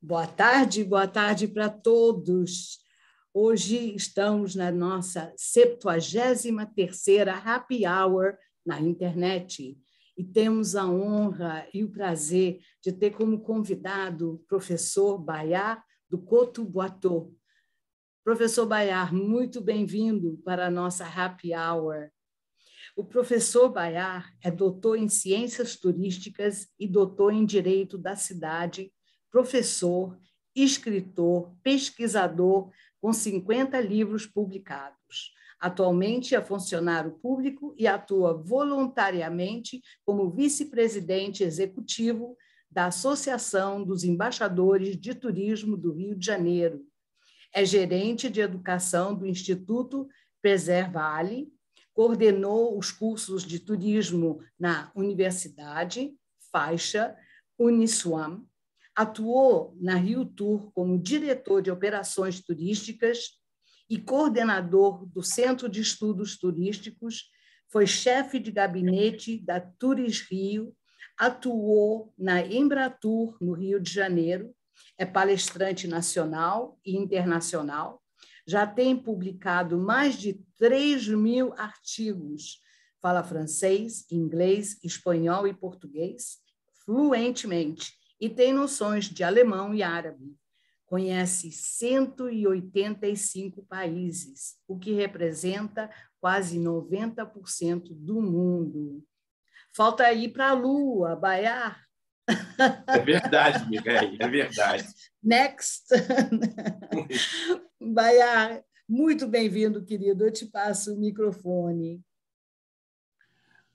Boa tarde para todos. Hoje estamos na nossa 73ª Happy Hour na internet e temos a honra e o prazer de ter como convidado o professor Bayard do Coto Boiteau. Professor Bayard, muito bem-vindo para a nossa Happy Hour. O professor Bayard é doutor em Ciências Turísticas e doutor em Direito da Cidade, professor, escritor, pesquisador, com 50 livros publicados. Atualmente é funcionário público e atua voluntariamente como vice-presidente executivo da Associação dos Embaixadores de Turismo do Rio de Janeiro. É gerente de educação do Instituto Preservale, coordenou os cursos de turismo na Universidade, Faixa, Uniswam, atuou na Rio Tour como diretor de operações turísticas e coordenador do Centro de Estudos Turísticos, foi chefe de gabinete da Turis Rio, atuou na Embratur, no Rio de Janeiro, é palestrante nacional e internacional, já tem publicado mais de 3.000 artigos, fala francês, inglês, espanhol e português fluentemente, e tem noções de alemão e árabe. Conhece 185 países, o que representa quase 90% do mundo. Falta ir para a Lua, Bayard. É verdade, Mireia, é verdade. Next. Bayard, muito bem-vindo, querido. Eu te passo o microfone.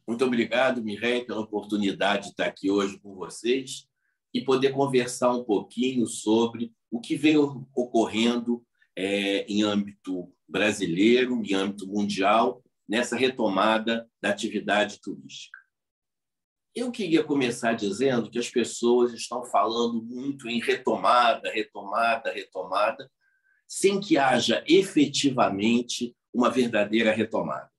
Muito obrigado, Mireia, pela oportunidade de estar aqui hoje com vocês e poder conversar um pouquinho sobre o que vem ocorrendo em âmbito brasileiro, em âmbito mundial, nessa retomada da atividade turística. Eu queria começar dizendo que as pessoas estão falando muito em retomada, sem que haja efetivamente uma verdadeira retomada.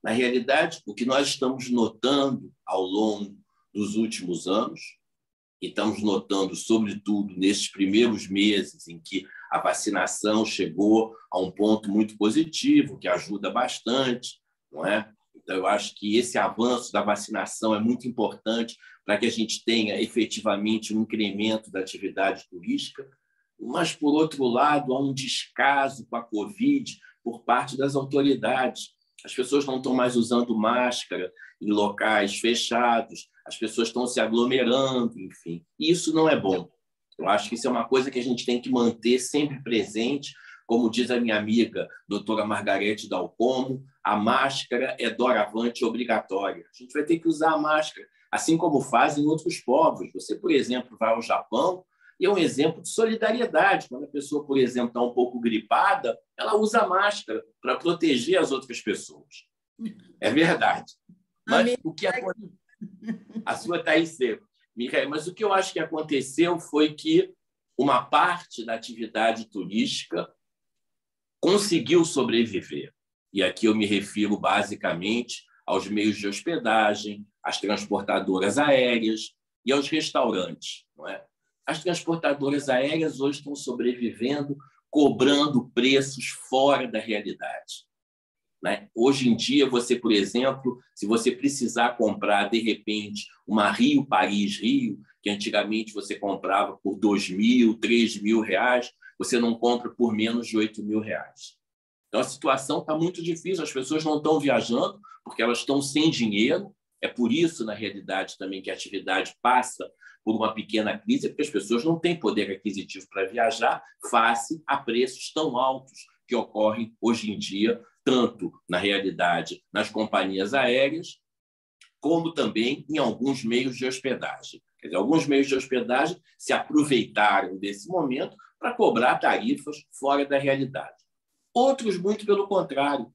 Na realidade, o que nós estamos notando ao longo dos últimos anos, e estamos notando, sobretudo, nesses primeiros meses em que a vacinação chegou a um ponto muito positivo, que ajuda bastante, não é? Então, eu acho que esse avanço da vacinação é muito importante para que a gente tenha efetivamente um incremento da atividade turística, mas, por outro lado, há um descaso com a Covid por parte das autoridades. As pessoas não estão mais usando máscara em locais fechados, as pessoas estão se aglomerando, enfim. E isso não é bom. Eu acho que isso é uma coisa que a gente tem que manter sempre presente. Como diz a minha amiga, doutora Margarete Dalcomo, a máscara é doravante obrigatória. A gente vai ter que usar a máscara, assim como fazem outros povos. Você, por exemplo, vai ao Japão, e é um exemplo de solidariedade. Quando a pessoa, por exemplo, está um pouco gripada, ela usa a máscara para proteger as outras pessoas. É verdade. Mas o que a sua está aí seco, Mireia, mas o que eu acho que aconteceu foi que uma parte da atividade turística conseguiu sobreviver. E aqui eu me refiro basicamente aos meios de hospedagem, às transportadoras aéreas e aos restaurantes, não é? As transportadoras aéreas hoje estão sobrevivendo, cobrando preços fora da realidade, né? Hoje em dia, você, por exemplo, se você precisar comprar, de repente, uma Rio-Paris-Rio, que antigamente você comprava por R$2.000, R$3.000, você não compra por menos de R$8.000. Então, a situação está muito difícil, as pessoas não estão viajando porque elas estão sem dinheiro. É por isso, na realidade, também que a atividade passa por uma pequena crise, porque as pessoas não têm poder aquisitivo para viajar face a preços tão altos que ocorrem hoje em dia, tanto, na realidade, nas companhias aéreas, como também em alguns meios de hospedagem. Quer dizer, alguns meios de hospedagem se aproveitaram desse momento para cobrar tarifas fora da realidade. Outros, muito pelo contrário,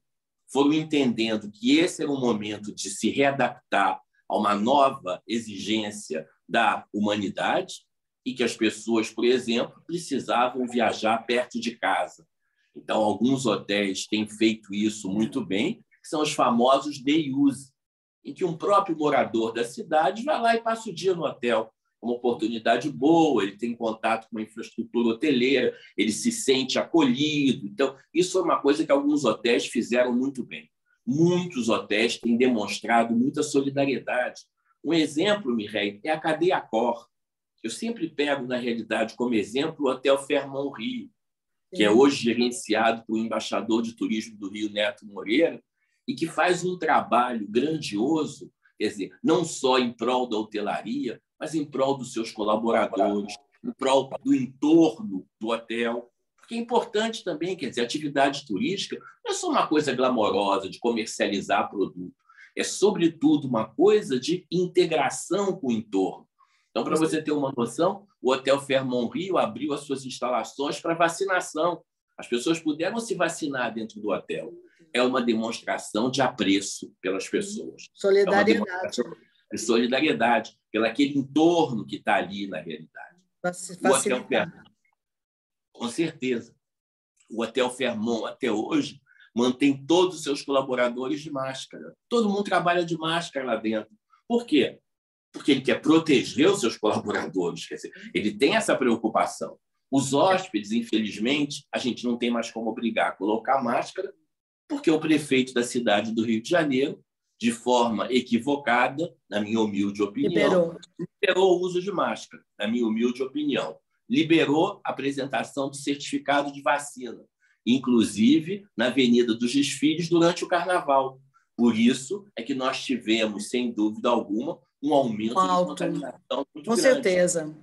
foram entendendo que esse era um momento de se readaptar a uma nova exigência da humanidade e que as pessoas, por exemplo, precisavam viajar perto de casa. Então, alguns hotéis têm feito isso muito bem, que são os famosos day use, em que um próprio morador da cidade vai lá e passa o dia no hotel. uma oportunidade boa, ele tem contato com uma infraestrutura hoteleira, ele se sente acolhido. Então, isso é uma coisa que alguns hotéis fizeram muito bem. Muitos hotéis têm demonstrado muita solidariedade. Um exemplo, Mireille, é a cadeia Accor. Eu sempre pego, na realidade, como exemplo, o Hotel Fairmont Rio, que é hoje gerenciado pelo embaixador de turismo do Rio, Neto Moreira, e que faz um trabalho grandioso, quer dizer, não só em prol da hotelaria, mas em prol dos seus colaboradores, em prol do entorno do hotel. Porque é importante também, quer dizer, a atividade turística não é só uma coisa glamourosa de comercializar produto, é, sobretudo, uma coisa de integração com o entorno. Então, para você ter uma noção, o Hotel Fairmont Rio abriu as suas instalações para vacinação. As pessoas puderam se vacinar dentro do hotel. É uma demonstração de apreço pelas pessoas. Solidariedade. É uma de solidariedade pelo aquele entorno que está ali na realidade. O Hotel Fairmont, com certeza. O Hotel Fairmont, até hoje, mantém todos os seus colaboradores de máscara. Todo mundo trabalha de máscara lá dentro. Por quê? Porque ele quer proteger os seus colaboradores. Quer dizer, ele tem essa preocupação. Os hóspedes, infelizmente, a gente não tem mais como obrigar a colocar máscara, porque o prefeito da cidade do Rio de Janeiro, de forma equivocada, na minha humilde opinião, liberou o uso de máscara, na minha humilde opinião. Liberou a apresentação do certificado de vacina, inclusive na Avenida dos Desfiles durante o Carnaval. Por isso é que nós tivemos, sem dúvida alguma, um aumento de contaminação muito com grande. Certeza.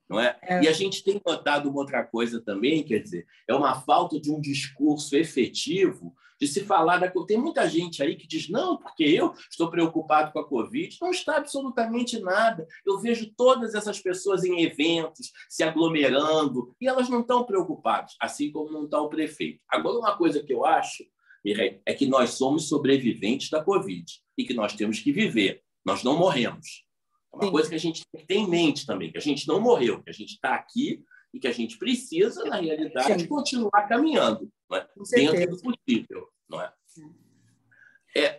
Não é? E a gente tem notado uma outra coisa também, quer dizer, é uma falta de um discurso efetivo de se falar da... Tem muita gente aí que diz, não, porque eu estou preocupado com a Covid. Não está absolutamente nada. Eu vejo todas essas pessoas em eventos, se aglomerando, e elas não estão preocupadas, assim como não está o prefeito. Agora, uma coisa que eu acho, Mireille, é que nós somos sobreviventes da Covid e que nós temos que viver. Nós não morremos. É uma coisa que a gente tem que ter em mente também, que a gente não morreu, que a gente está aqui e que a gente precisa, na realidade, continuar caminhando, não é? Dentro do possível. Não é?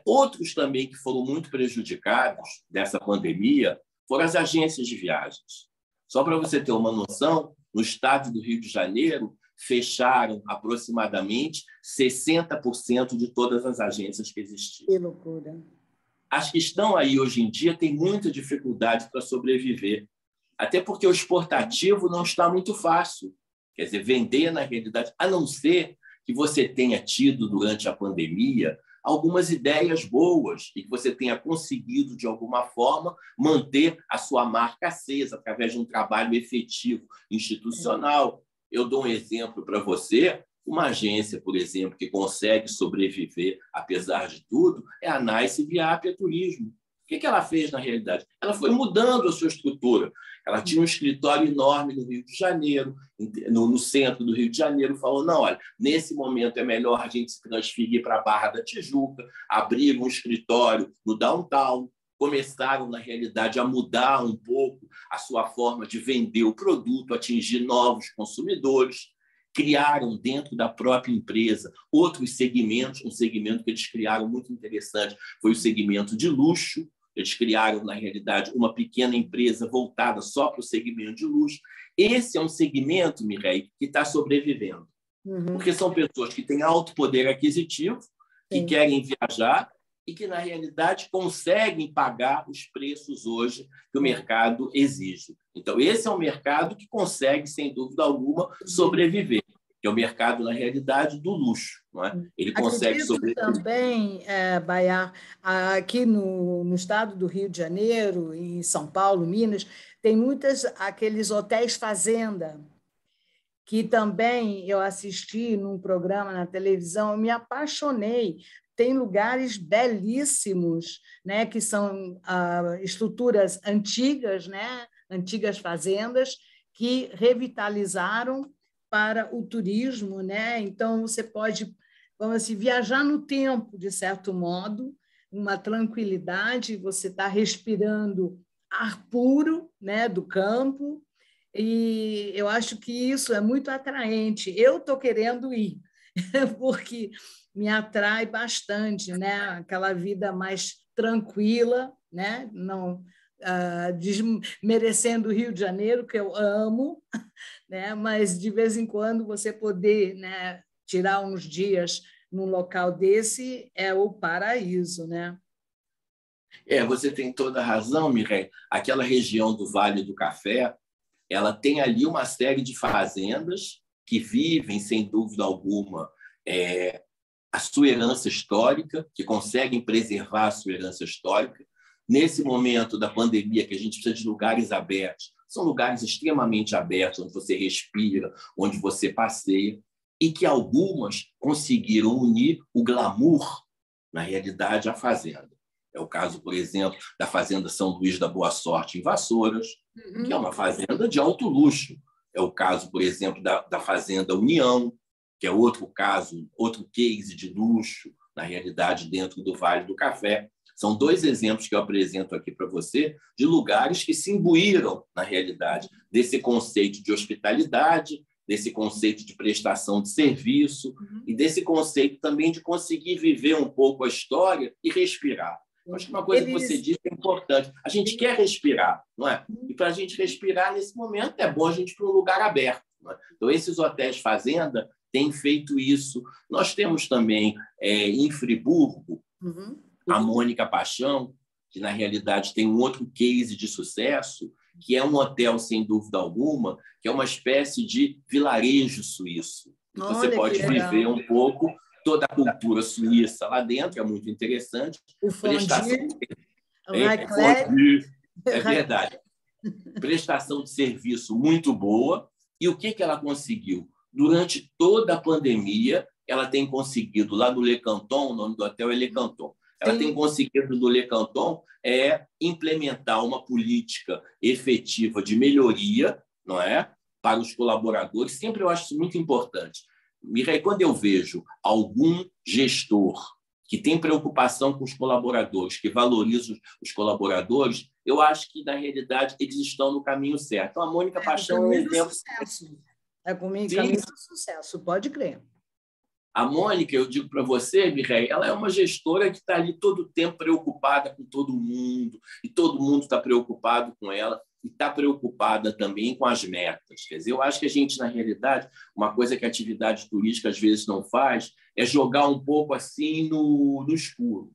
Outros também que foram muito prejudicados dessa pandemia foram as agências de viagens. Só para você ter uma noção, no estado do Rio de Janeiro, fecharam aproximadamente 60% de todas as agências que existiam. Que loucura! As que estão aí hoje em dia têm muita dificuldade para sobreviver, até porque o exportativo não está muito fácil. Quer dizer, vender na realidade, a não ser que você tenha tido, durante a pandemia, algumas ideias boas e que você tenha conseguido, de alguma forma, manter a sua marca acesa através de um trabalho efetivo institucional. Eu dou um exemplo para você. Uma agência, por exemplo, que consegue sobreviver, apesar de tudo, é a Nice Via Appia Turismo. O que ela fez, na realidade? Ela foi mudando a sua estrutura. Ela tinha um escritório enorme no Rio de Janeiro, no centro do Rio de Janeiro, falou, não, olha, nesse momento é melhor a gente se transferir para a Barra da Tijuca, abrir um escritório no downtown, começaram, na realidade, a mudar um pouco a sua forma de vender o produto, atingir novos consumidores, criaram dentro da própria empresa outros segmentos, um segmento que eles criaram muito interessante, foi o segmento de luxo. Eles criaram, na realidade, uma pequena empresa voltada só para o segmento de luxo. Esse é um segmento, Mireille, que está sobrevivendo. Porque são pessoas que têm alto poder aquisitivo, que querem viajar e que, na realidade, conseguem pagar os preços hoje que o mercado exige. Então, esse é um mercado que consegue, sem dúvida alguma, sobreviver. Que é o mercado, na realidade, do luxo. Não é? Ele consegue sobreviver. Também, Baiar, aqui no estado do Rio de Janeiro, em São Paulo, Minas, tem muitos aqueles hotéis fazenda, que também eu assisti num programa na televisão, eu me apaixonei. Tem lugares belíssimos, né, que são estruturas antigas, né, antigas fazendas, que revitalizaram para o turismo, né? Então, você pode, vamos assim, viajar no tempo, de certo modo, uma tranquilidade, você está respirando ar puro, né, do campo, e eu acho que isso é muito atraente. Eu estou querendo ir, porque me atrai bastante, né? Aquela vida mais tranquila, né? Não, desmerecendo o Rio de Janeiro, que eu amo, né? Mas de vez em quando você poder, né, tirar uns dias num local desse é o paraíso, né? Você tem toda a razão, Mireille. Aquela região do Vale do Café, ela tem ali uma série de fazendas que vivem, sem dúvida alguma, a sua herança histórica, que conseguem preservar a sua herança histórica. Nesse momento da pandemia, que a gente precisa de lugares abertos, são lugares extremamente abertos, onde você respira, onde você passeia, e que algumas conseguiram unir o glamour, na realidade, à fazenda. É o caso, por exemplo, da Fazenda São Luís da Boa Sorte, em Vassouras, que é uma fazenda de alto luxo. É o caso, por exemplo, da Fazenda União, que é outro caso, outro case de luxo, na realidade, dentro do Vale do Café. São dois exemplos que eu apresento aqui para você de lugares que se imbuíram, na realidade, desse conceito de hospitalidade, desse conceito de prestação de serviço e desse conceito também de conseguir viver um pouco a história e respirar. Eu acho que uma coisa que você disse é importante. A gente quer respirar, não é? E para a gente respirar nesse momento é bom a gente ir para um lugar aberto. Não é? Então, esses hotéis fazenda têm feito isso. Nós temos também, em Friburgo, a Mônica Paixão, que, na realidade, tem um outro case de sucesso, que é um hotel, sem dúvida alguma, que é uma espécie de vilarejo suíço. Você pode viver um pouco toda a cultura suíça lá dentro, é muito interessante. O fondue, é verdade. Prestação de serviço muito boa. E o que ela conseguiu? Durante toda a pandemia, ela tem conseguido, lá no Le Canton, o nome do hotel é Le Canton, ela tem conseguido no Le Canton implementar uma política efetiva de melhoria, não é, para os colaboradores. Sempre eu acho isso muito importante. Mireille, quando eu vejo algum gestor que tem preocupação com os colaboradores, que valoriza os colaboradores, eu acho que, na realidade, eles estão no caminho certo. Então, a Mônica Paixão é um exemplo. É comigo, caminho do sucesso, pode crer. A Mônica, eu digo para você, Mireille, ela é uma gestora que está ali todo o tempo preocupada com todo mundo, e todo mundo está preocupado com ela, e está preocupada também com as metas. Quer dizer, eu acho que a gente, na realidade, uma coisa que a atividade turística às vezes não faz é jogar um pouco assim no escuro.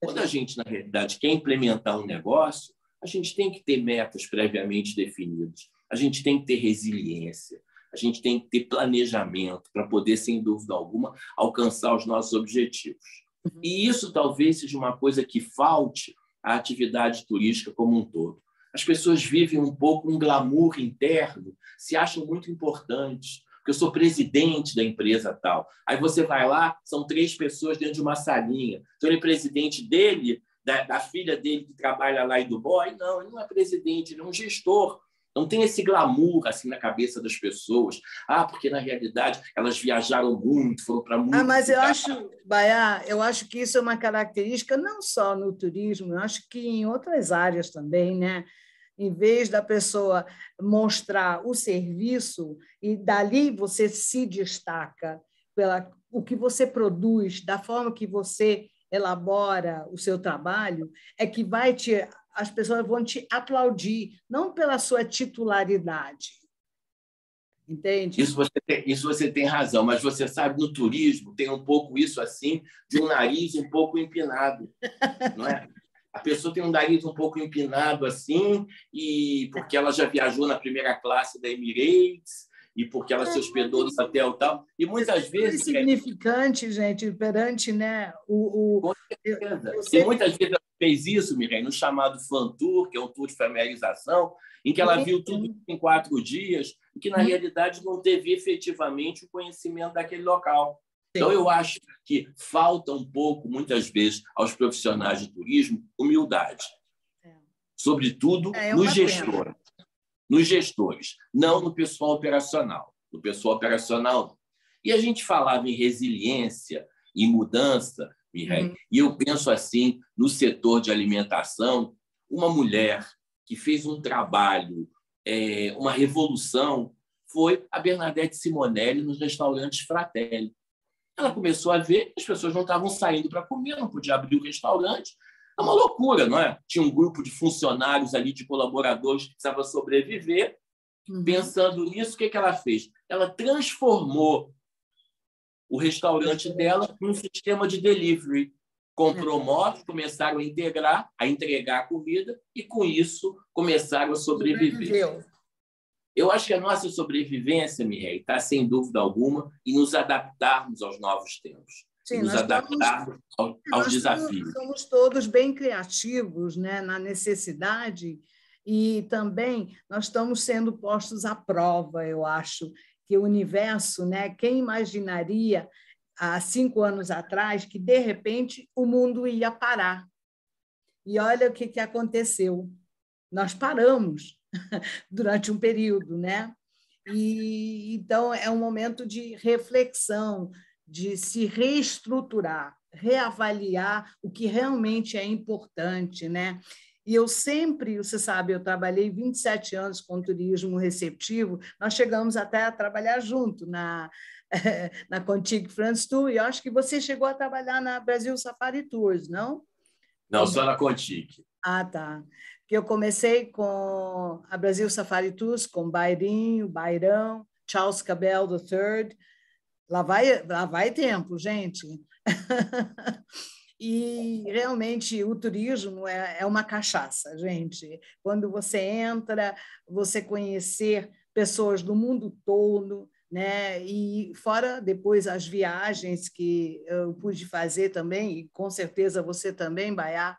Quando a gente, na realidade, quer implementar um negócio, a gente tem que ter metas previamente definidas, a gente tem que ter resiliência, a gente tem que ter planejamento para poder, sem dúvida alguma, alcançar os nossos objetivos. E isso talvez seja uma coisa que falte à atividade turística como um todo. As pessoas vivem um pouco um glamour interno, se acham muito importantes, porque eu sou presidente da empresa tal. Aí você vai lá, são 3 pessoas dentro de uma salinha. Então, ele é presidente dele, da filha dele que trabalha lá em Dubai. Não, ele não é presidente, ele é um gestor. Não tem esse glamour assim na cabeça das pessoas. Porque, na realidade, elas viajaram muito, foram para muito... Mas eu acho, Baiá, eu acho que isso é uma característica não só no turismo, eu acho que em outras áreas também, né? Em vez da pessoa mostrar o serviço e dali você se destaca pela o que você produz, da forma que você elabora o seu trabalho, é que as pessoas vão te aplaudir, não pela sua titularidade. Entende? Isso você tem razão, mas você sabe, no turismo tem um pouco isso assim, de um nariz um pouco empinado, não é? A pessoa tem um nariz um pouco empinado assim, e porque ela já viajou na primeira classe da Emirates, e porque ela se hospedou no hotel e tal. E muitas vezes... É insignificante, gente, perante, né, Com certeza. E muitas vezes ela fez isso, Mireille, no chamado Fan Tour, que é um tour de familiarização, em que ela viu tudo em 4 dias, e que, na realidade, não teve efetivamente o conhecimento daquele local. Então, eu acho que falta um pouco, muitas vezes, aos profissionais de turismo, humildade. Sobretudo nos gestores, não no pessoal operacional. No pessoal operacional, não. E a gente falava em resiliência, em mudança, Mireille, e eu penso assim, no setor de alimentação, uma mulher que fez um trabalho, uma revolução, foi a Bernadette Simonelli nos restaurantes Fratelli. Ela começou a ver que as pessoas não estavam saindo para comer, não podia abrir o restaurante. É uma loucura, não é? Tinha um grupo de funcionários ali, de colaboradores que precisava sobreviver. Pensando nisso, o que ela fez? Ela transformou o restaurante dela num sistema de delivery. Comprou motos, começaram a entregar comida e, com isso, começaram a sobreviver. Eu acho que a nossa sobrevivência, Mireille, está, sem dúvida alguma, em nos adaptarmos aos novos tempos, Sim, nos adaptarmos aos desafios. Somos todos bem criativos, né, na necessidade, e também nós estamos sendo postos à prova, eu acho, que o universo, né, quem imaginaria há 5 anos atrás que, de repente, o mundo ia parar? E olha o que aconteceu. Nós paramos durante um período, né? E então é um momento de reflexão, de se reestruturar, reavaliar o que realmente é importante, né? E eu sempre, você sabe, eu trabalhei 27 anos com turismo receptivo, nós chegamos até a trabalhar junto na Contigo France Tour, e eu acho que você chegou a trabalhar na Brasil Safari Tours, não? Não, só na Contigo. Ah, tá. Porque eu comecei com a Brasil Safari Tours, com Bairinho, Bairão, Charles Cabell III. Lá vai tempo, gente. E realmente o turismo é uma cachaça, gente. Quando você entra, você conhecer pessoas do mundo todo, né? E fora depois as viagens que eu pude fazer também, e com certeza você também, Baiá,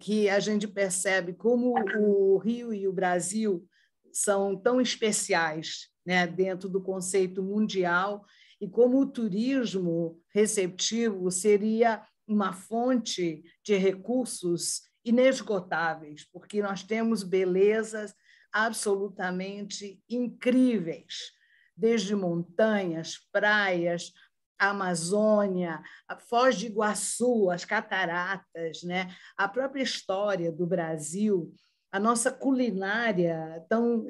que a gente percebe como o Rio e o Brasil são tão especiais, né, dentro do conceito mundial, e como o turismo receptivo seria uma fonte de recursos inesgotáveis, porque nós temos belezas absolutamente incríveis, desde montanhas, praias, a Amazônia, a Foz do Iguaçu, as cataratas, né? A própria história do Brasil, a nossa culinária tão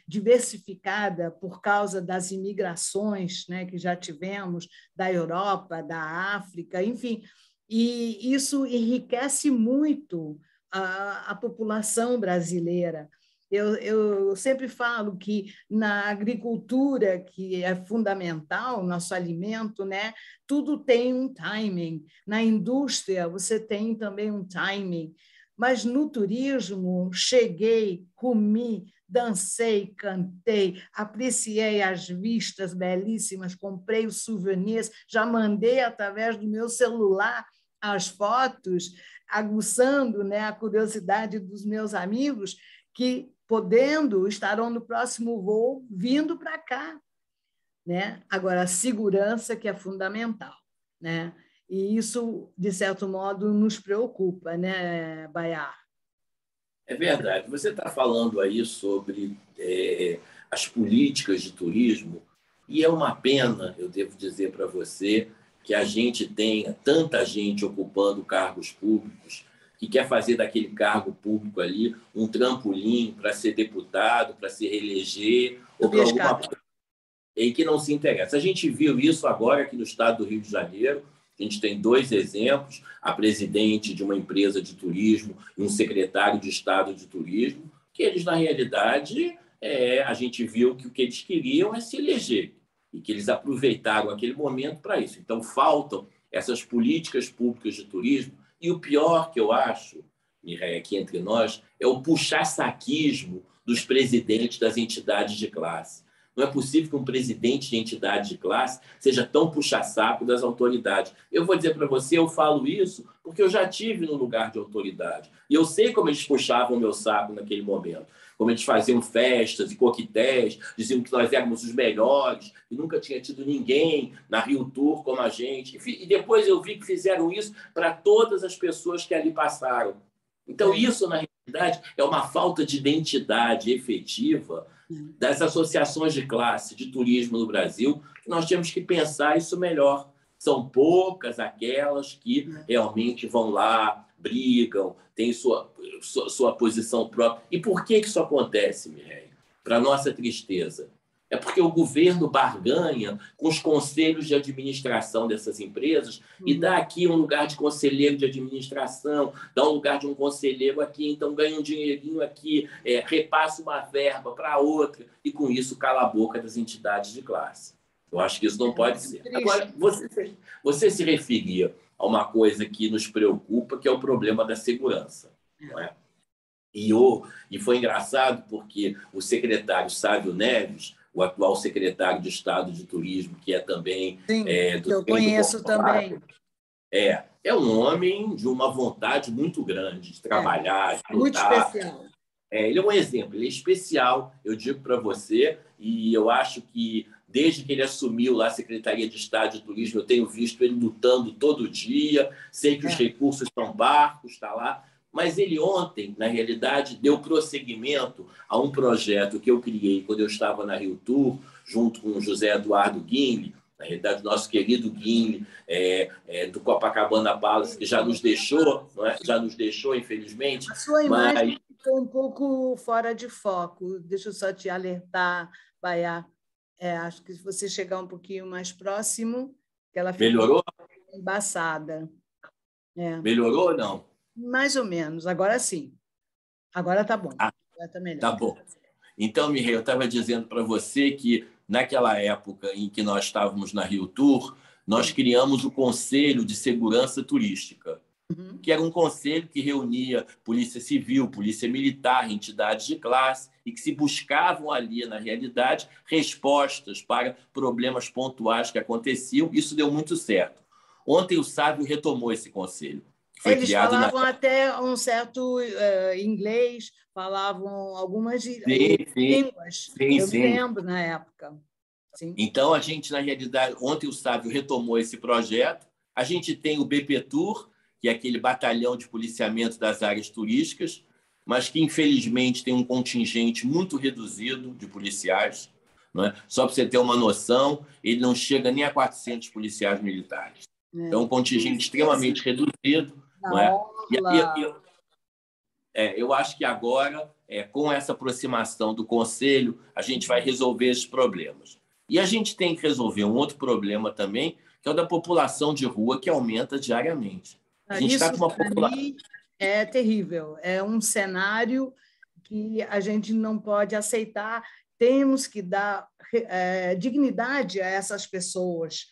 diversificada por causa das imigrações, né, que já tivemos da Europa, da África, enfim, e isso enriquece muito a população brasileira. Eu sempre falo que na agricultura, que é fundamental, nosso alimento, né, tudo tem um timing. Na indústria, você tem também um timing. Mas no turismo, cheguei, comi, dancei, cantei, apreciei as vistas belíssimas, comprei os souvenirs, já mandei através do meu celular as fotos, aguçando, né, a curiosidade dos meus amigos, que, podendo, estarão no próximo voo vindo para cá, né? Agora, a segurança que é fundamental, né? E isso, de certo modo, nos preocupa, né, Baiá? É verdade. Você está falando aí sobre as políticas de turismo, e é uma pena, eu devo dizer para você, que a gente tenha tanta gente ocupando cargos públicos que quer fazer daquele cargo público ali um trampolim para ser deputado, para se reeleger, ou para alguma coisa em que não se interessa. A gente viu isso agora aqui no estado do Rio de Janeiro. A gente tem 2 exemplos, a presidente de uma empresa de turismo e um secretário de Estado de turismo, que eles, na realidade, a gente viu que o que eles queriam é se eleger e que eles aproveitaram aquele momento para isso. Então, faltam essas políticas públicas de turismo. E o pior que eu acho, Mireille, aqui entre nós, é o puxa-saquismo dos presidentes das entidades de classe. Não é possível que um presidente de entidade de classe seja tão puxa-saco das autoridades. Eu vou dizer para você, eu falo isso porque eu já tive no lugar de autoridade. E eu sei como eles puxavam o meu saco naquele momento. Como eles faziam festas e coquetéis, diziam que nós éramos os melhores, e nunca tinha tido ninguém na Rio Tour como a gente. E depois eu vi que fizeram isso para todas as pessoas que ali passaram. Então, isso, na realidade, é uma falta de identidade efetiva das associações de classe de turismo no Brasil, que nós temos que pensar isso melhor. São poucas aquelas que realmente vão lá, brigam, têm sua posição própria. E por que isso acontece, Mireille? Para nossa tristeza, É porque o governo barganha com os conselhos de administração dessas empresas e dá aqui um lugar de conselheiro de administração, dá um lugar de um conselheiro aqui, então ganha um dinheirinho aqui, repassa uma verba para outra, e com isso cala a boca das entidades de classe. Eu acho que isso não pode ser. Agora, você se referia a uma coisa que nos preocupa, que é o problema da segurança, não é? E foi engraçado porque o secretário Sávio Neves, o atual secretário de Estado de Turismo, que é também Sim, que eu conheço também. É um homem de uma vontade muito grande de trabalhar, de muito lutar. especial. Ele é um exemplo, ele é especial, eu digo para você, e eu acho que desde que ele assumiu lá a Secretaria de Estado de Turismo, eu tenho visto ele lutando todo dia, sei que os recursos estão parcos, está lá, mas ele ontem, na realidade, deu prosseguimento a um projeto que eu criei quando eu estava na Rio Tour, junto com o José Eduardo Guinle, na realidade, nosso querido Guinle, do Copacabana Palace, que já nos deixou, não é? Já nos deixou, infelizmente. A sua imagem ficou um pouco fora de foco. Deixa eu só te alertar, Baiá. Acho que se você chegar um pouquinho mais próximo, que ela ficou Melhorou? embaçada. Melhorou ou não? Mais ou menos. Agora sim. Agora está bom. Agora tá melhor. Tá bom. Então, Mireia, eu estava dizendo para você que, naquela época em que nós estávamos na Rio Tour, nós criamos o Conselho de Segurança Turística, que era um conselho que reunia Polícia Civil, Polícia Militar, entidades de classe, e que se buscavam ali, na realidade, respostas para problemas pontuais que aconteciam. Isso deu muito certo. Ontem o Sávio retomou esse conselho. Eles falavam até um certo inglês, falavam algumas línguas. Eu me lembro na época. Sim. Então, a gente, na realidade, ontem o Sávio retomou esse projeto. A gente tem o BP Tour, que é aquele batalhão de policiamento das áreas turísticas, mas que, infelizmente, tem um contingente muito reduzido de policiais. Não é? Só para você ter uma noção, ele não chega nem a 400 policiais militares. É um contingente extremamente reduzido. Não é? Eu acho que agora, com essa aproximação do Conselho, a gente vai resolver esses problemas. E a gente tem que resolver um outro problema também, que é o da população de rua, que aumenta diariamente. A gente está com uma população... É terrível. É um cenário que a gente não pode aceitar. Temos que dar dignidade a essas pessoas.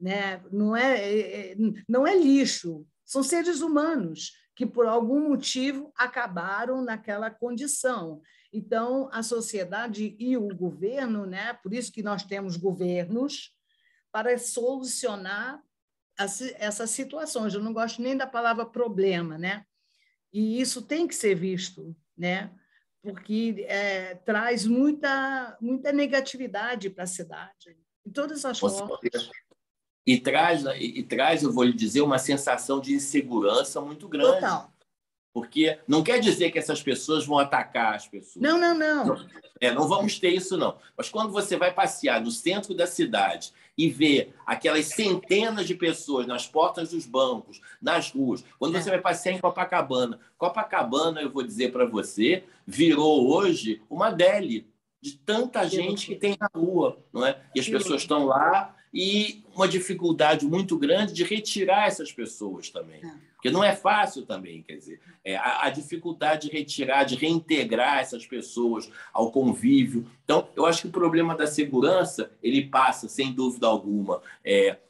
Né? Não é lixo, são seres humanos que, por algum motivo, acabaram naquela condição. Então, a sociedade e o governo, né? Por isso que nós temos governos, para solucionar essas situações. Eu não gosto nem da palavra problema, né? E isso tem que ser visto, né? Porque traz muita negatividade para a cidade, de todas as formas. E traz, eu vou lhe dizer, uma sensação de insegurança muito grande. Total. Porque não quer dizer que essas pessoas vão atacar as pessoas. Não. Não vamos ter isso, não. Mas quando você vai passear no centro da cidade e vê aquelas centenas de pessoas nas portas dos bancos, nas ruas, quando você vai passear em Copacabana, eu vou dizer para você, virou hoje uma dele de tanta gente que tem na rua, não é? E as pessoas estão lá e uma dificuldade muito grande de retirar essas pessoas também. Porque não é fácil também, quer dizer, a dificuldade de retirar, de reintegrar essas pessoas ao convívio. Então, eu acho que o problema da segurança, ele passa, sem dúvida alguma,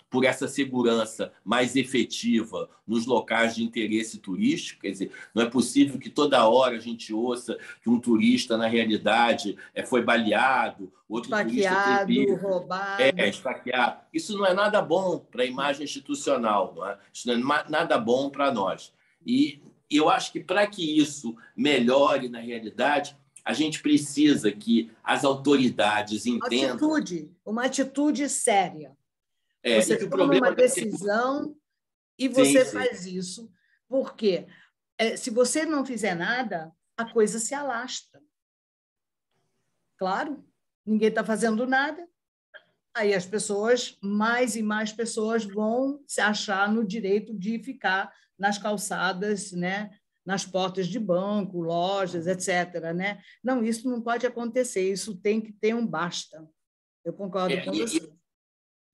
por essa segurança mais efetiva nos locais de interesse turístico. Quer dizer, não é possível que toda hora a gente ouça que um turista, na realidade, foi baleado, outro turista teve... roubado. Esfaqueado. Isso não é nada bom para a imagem institucional, não é? Isso não é nada bom para nós. E eu acho que para que isso melhore na realidade, a gente precisa que as autoridades entendam... Uma atitude séria. Você que o toma uma decisão e você faz isso. Por quê? Se você não fizer nada, a coisa se alastra. Claro, ninguém está fazendo nada. Aí as pessoas, mais e mais pessoas, vão se achar no direito de ficar nas calçadas, né? Nas portas de banco, lojas, etc. Né? Não, isso não pode acontecer, isso tem que ter um basta. Eu concordo com você.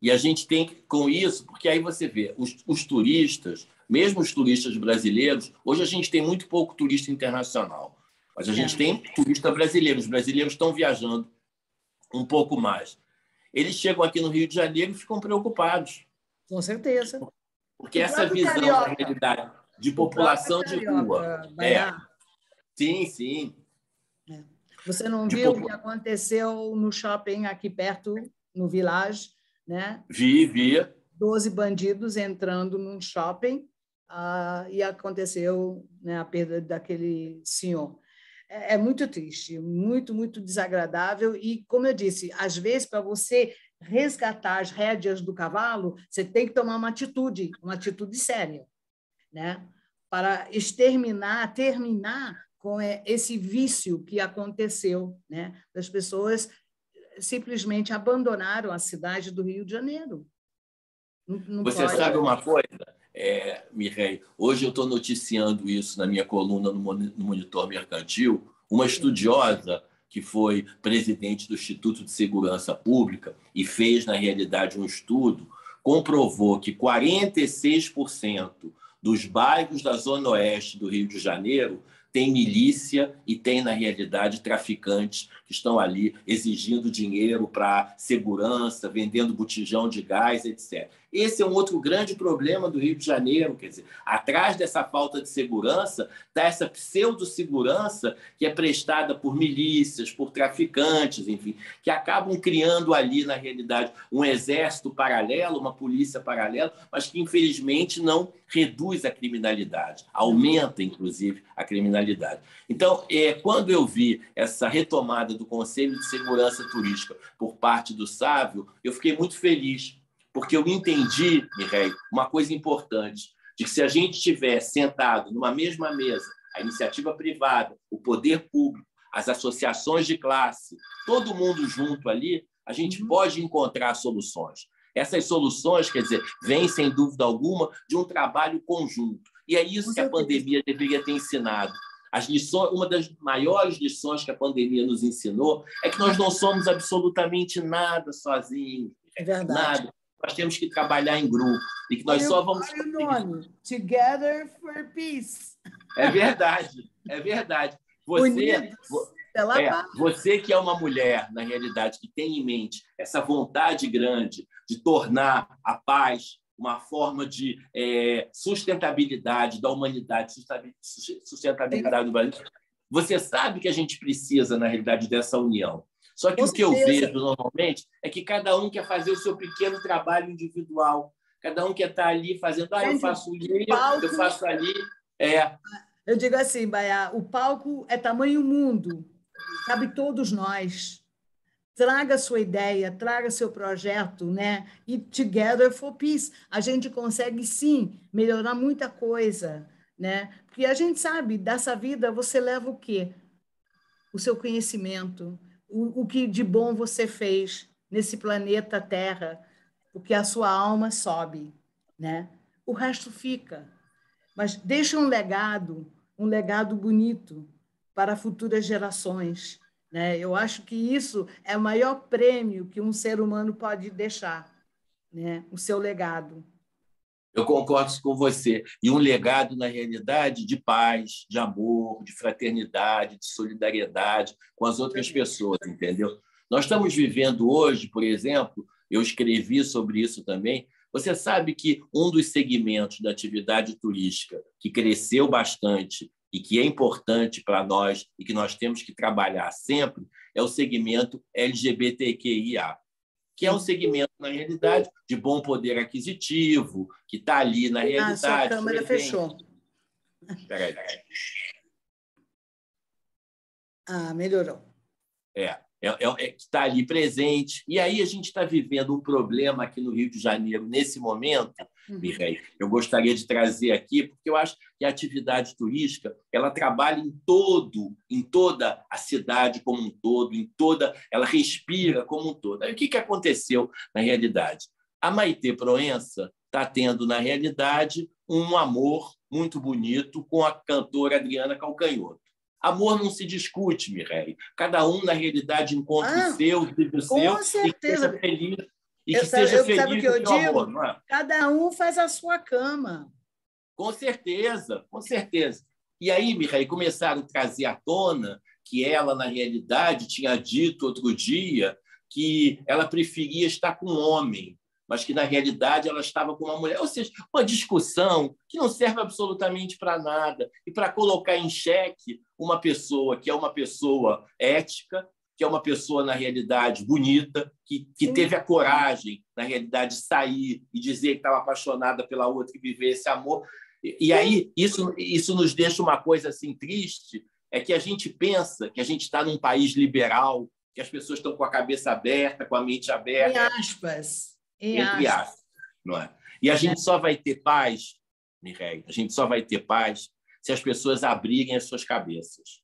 E a gente tem que, com isso, porque aí você vê, os turistas, mesmo os turistas brasileiros, hoje a gente tem muito pouco turista internacional, mas a gente tem turista brasileiro, os brasileiros estão viajando um pouco mais. Eles chegam aqui no Rio de Janeiro e ficam preocupados. Com certeza. Porque essa visão da realidade de população de rua. Sim, sim. Você não viu o que aconteceu no shopping aqui perto, no Village, né? Vi. 12 bandidos entrando num shopping e aconteceu, né, a perda daquele senhor. É muito triste, muito, muito desagradável. E, como eu disse, às vezes, para você resgatar as rédeas do cavalo, você tem que tomar uma atitude séria, né? Para terminar com esse vício que aconteceu, né? As pessoas simplesmente abandonaram a cidade do Rio de Janeiro. Não Você pode. sabe uma coisa, Mireille? Hoje eu estou noticiando isso na minha coluna no Monitor Mercantil. Uma estudiosa que foi presidente do Instituto de Segurança Pública e fez, na realidade, um estudo, comprovou que 46% dos bairros da Zona Oeste do Rio de Janeiro tem milícia e tem, na realidade, traficantes que estão ali exigindo dinheiro para segurança, vendendo botijão de gás, etc. Esse é um outro grande problema do Rio de Janeiro. Quer dizer, atrás dessa falta de segurança está essa pseudo-segurança que é prestada por milícias, por traficantes, enfim, que acabam criando ali, na realidade, um exército paralelo, uma polícia paralela, mas que, infelizmente, não reduz a criminalidade, aumenta, inclusive, a criminalidade. Então, quando eu vi essa retomada do Conselho de Segurança Turística por parte do Sávio, eu fiquei muito feliz, porque eu entendi, Mireille, uma coisa importante, de que se a gente estiver sentado numa mesma mesa, a iniciativa privada, o poder público, as associações de classe, todo mundo junto ali, a gente pode encontrar soluções. Essas soluções, quer dizer, vêm, sem dúvida alguma, de um trabalho conjunto. E é isso que a pandemia deveria ter ensinado. Uma das maiores lições que a pandemia nos ensinou é que nós não somos absolutamente nada sozinhos. É verdade. Nada. Nós temos que trabalhar em grupo e que nós só vamos... Olha o nome, Together for Peace. É verdade, é verdade. Você que é uma mulher, na realidade, que tem em mente essa vontade grande de tornar a paz uma forma de sustentabilidade da humanidade, sustentabilidade do Brasil, você sabe que a gente precisa, na realidade, dessa união. Só que o que eu vejo normalmente é que cada um quer fazer o seu pequeno trabalho individual. Cada um quer estar ali fazendo, eu faço ali, eu faço ali. Eu digo assim, Baiá, o palco é tamanho mundo, cabe todos nós. Traga sua ideia, traga seu projeto, né? E Together for Peace. A gente consegue, sim, melhorar muita coisa, né? Porque a gente sabe, dessa vida você leva o quê? O seu conhecimento, o que de bom você fez nesse planeta Terra, porque a sua alma sobe, né? O resto fica. Mas deixa um legado bonito para futuras gerações, né? Eu acho que isso é o maior prêmio que um ser humano pode deixar, né? O seu legado. Eu concordo com você. E um legado, na realidade, de paz, de amor, de fraternidade, de solidariedade com as outras pessoas, entendeu? Nós estamos vivendo hoje, por exemplo, eu escrevi sobre isso também. Você sabe que um dos segmentos da atividade turística que cresceu bastante e que é importante para nós e que nós temos que trabalhar sempre é o segmento LGBTQIA, que é um segmento, na realidade, de bom poder aquisitivo, que está ali na realidade. Sua câmera fechou. Espera aí. Melhorou. Que está ali presente. E aí a gente está vivendo um problema aqui no Rio de Janeiro, nesse momento, Mireille. Eu gostaria de trazer aqui, porque eu acho que a atividade turística ela trabalha em toda a cidade como um todo, ela respira como um todo. Aí o que aconteceu na realidade? A Maitê Proença está tendo, na realidade, um amor muito bonito com a cantora Adriana Calcanhoto. Amor não se discute, Mireille. Cada um, na realidade, encontra o seu, vive o seu, com certeza. e que seja Sabe o feliz que eu no seu digo? amor, não é? Cada um faz a sua cama. Com certeza, com certeza. E aí, Mireille, começaram a trazer à tona que ela, na realidade, tinha dito outro dia que ela preferia estar com um homem, mas que, na realidade, ela estava com uma mulher. Ou seja, uma discussão que não serve absolutamente para nada e para colocar em xeque uma pessoa que é uma pessoa ética, que é uma pessoa, na realidade, bonita, que teve a coragem, na realidade, de sair e dizer que estava apaixonada pela outra e viver esse amor. E aí, isso nos deixa uma coisa assim triste, é que a gente pensa que a gente está num país liberal, que as pessoas estão com a cabeça aberta, com a mente aberta. Em aspas. Entre aspas, não é? E a gente só vai ter paz, Mireille, a gente só vai ter paz se as pessoas abrirem as suas cabeças.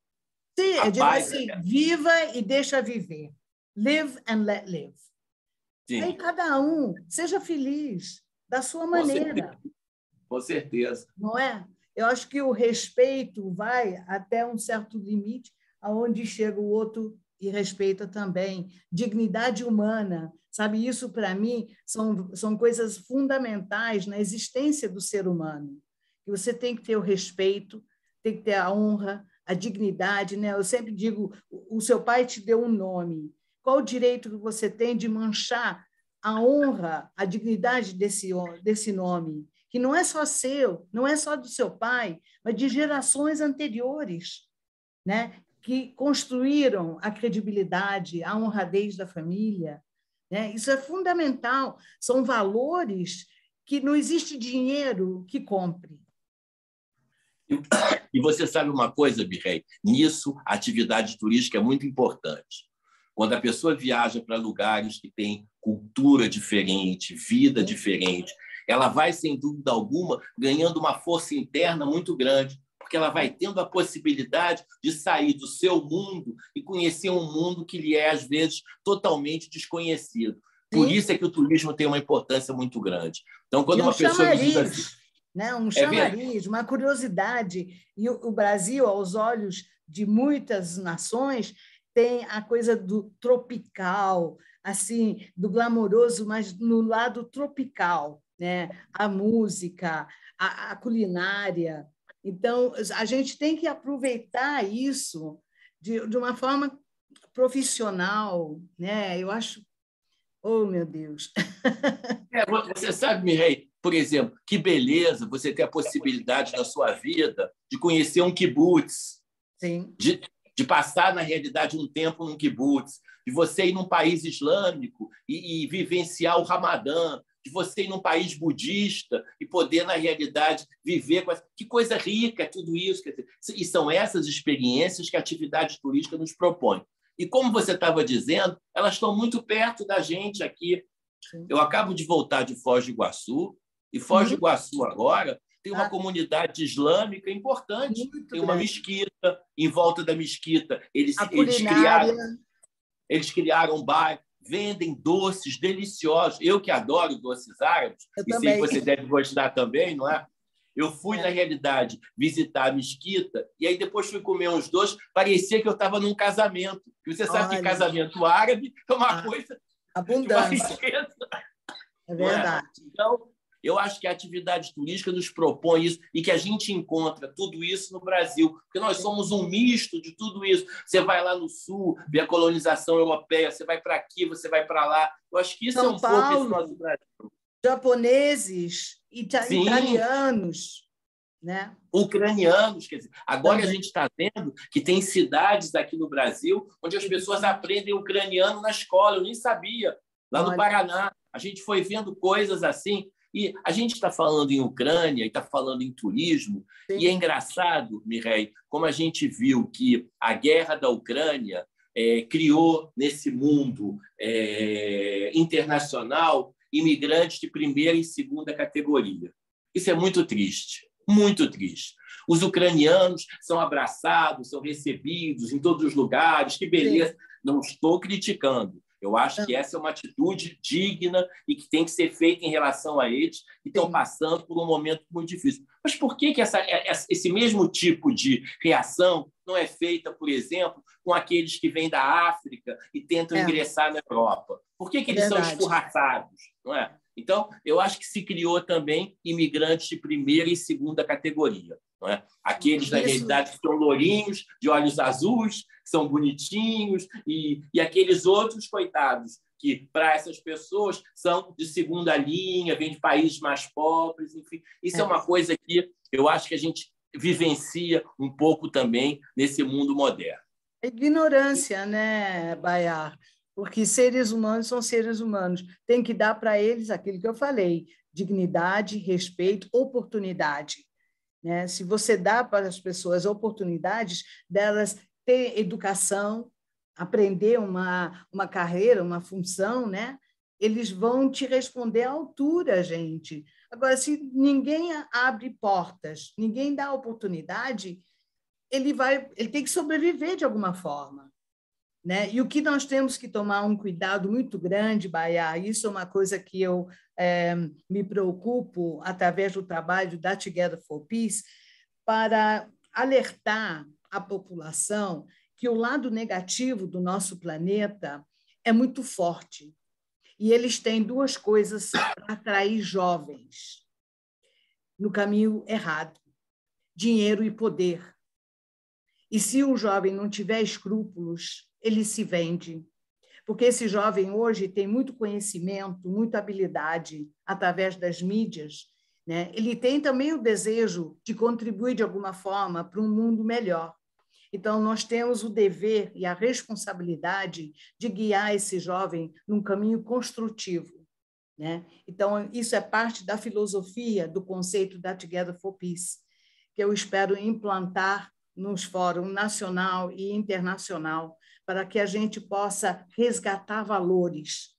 Sim, eu digo assim, viva e deixa viver. Live and let live. Sim. Aí cada um seja feliz da sua maneira. Com certeza. Não é? Eu acho que o respeito vai até um certo limite, aonde chega o outro e respeita também. Dignidade humana, sabe? Isso, para mim, são coisas fundamentais na existência do ser humano. E você tem que ter o respeito, tem que ter a honra, a dignidade, né? Eu sempre digo, o seu pai te deu um nome. Qual o direito que você tem de manchar a honra, a dignidade desse nome? Que não é só seu, não é só do seu pai, mas de gerações anteriores, né? Que construíram a credibilidade, a honradez da família. Né? Isso é fundamental. São valores que não existe dinheiro que compre. E você sabe uma coisa, Mireille? Nisso, a atividade turística é muito importante. Quando a pessoa viaja para lugares que têm cultura diferente, vida diferente, ela vai, sem dúvida alguma, ganhando uma força interna muito grande, porque ela vai tendo a possibilidade de sair do seu mundo e conhecer um mundo que lhe é, às vezes, totalmente desconhecido. Por isso é que o turismo tem uma importância muito grande. Então, quando uma pessoa me diz assim... Né? Um chamariz, uma curiosidade. E o Brasil, aos olhos de muitas nações, tem a coisa do tropical, assim, do glamouroso, mas no lado tropical, né? A música, a culinária. Então, a gente tem que aproveitar isso de uma forma profissional, né? Eu acho... Oh, meu Deus! Você sabe, Mireille, por exemplo, que beleza você ter a possibilidade na sua vida de conhecer um kibutz, sim. De passar, na realidade, um tempo num kibutz, de você ir num país islâmico e vivenciar o Ramadã, de você ir num país budista e poder, na realidade, viver com essa... Que coisa rica é tudo isso. Quer dizer, e são essas experiências que a atividade turística nos propõe. E, como você estava dizendo, elas estão muito perto da gente aqui. Eu acabo de voltar de Foz do Iguaçu, e Foz do Iguaçu agora tem uma comunidade islâmica importante. Tem uma mesquita, em volta da mesquita eles criaram um bar, vendem doces deliciosos. Eu que adoro doces árabes, e sei que você deve gostar também, não é? Eu fui, na realidade, visitar a mesquita e aí depois fui comer uns doces, parecia que eu estava num casamento. E você sabe que casamento árabe é uma coisa... Abundância. É verdade. Então, eu acho que a atividade turística nos propõe isso e que a gente encontra tudo isso no Brasil, porque nós somos um misto de tudo isso. Você vai lá no Sul, vê a colonização europeia, você vai para aqui, você vai para lá. Eu acho que isso é um pouco esse nosso Brasil. Japoneses, italianos, né? Ucranianos, quer dizer, agora a gente está vendo que tem cidades aqui no Brasil onde as pessoas aprendem ucraniano na escola, eu nem sabia. Lá no Paraná, a gente foi vendo coisas assim, e a gente está falando em Ucrânia e está falando em turismo, e é engraçado, Mireille, como a gente viu que a guerra da Ucrânia criou nesse mundo internacional imigrantes de primeira e segunda categoria. Isso é muito triste. Muito triste. Os ucranianos são abraçados, são recebidos em todos os lugares, que beleza. Não estou criticando. Eu acho que essa é uma atitude digna e que tem que ser feita em relação a eles que estão passando por um momento muito difícil. Mas por que esse mesmo tipo de reação não é feita, por exemplo, com aqueles que vêm da África e tentam ingressar na Europa? Por que eles são escorraçados? Não é? Então, eu acho que se criou também imigrantes de primeira e segunda categoria. Não é? Aqueles, na realidade, que são lourinhos, de olhos azuis, que são bonitinhos, e aqueles outros, coitados, que, para essas pessoas, são de segunda linha, vêm de países mais pobres, enfim. Isso é uma coisa que eu acho que a gente vivencia um pouco também nesse mundo moderno. Ignorância, né, Bayar? Porque seres humanos são seres humanos. Tem que dar para eles aquilo que eu falei: dignidade, respeito, oportunidade. Né? Se você dá para as pessoas oportunidades delas ter educação, aprender uma carreira, uma função, né? Eles vão te responder à altura, gente. Agora, se ninguém abre portas, ninguém dá oportunidade, ele tem que sobreviver de alguma forma. Né? E o que nós temos que tomar um cuidado muito grande, Baia, isso é uma coisa que eu me preocupo através do trabalho da Together for Peace, para alertar a população que o lado negativo do nosso planeta é muito forte. E eles têm duas coisas para atrair jovens no caminho errado: dinheiro e poder. E se o jovem não tiver escrúpulos, ele se vende. Porque esse jovem hoje tem muito conhecimento, muita habilidade através das mídias, né? Ele tem também o desejo de contribuir de alguma forma para um mundo melhor. Então, nós temos o dever e a responsabilidade de guiar esse jovem num caminho construtivo. Né? Então, isso é parte da filosofia do conceito da Together for Peace, que eu espero implantar nos fóruns nacional e internacional, para que a gente possa resgatar valores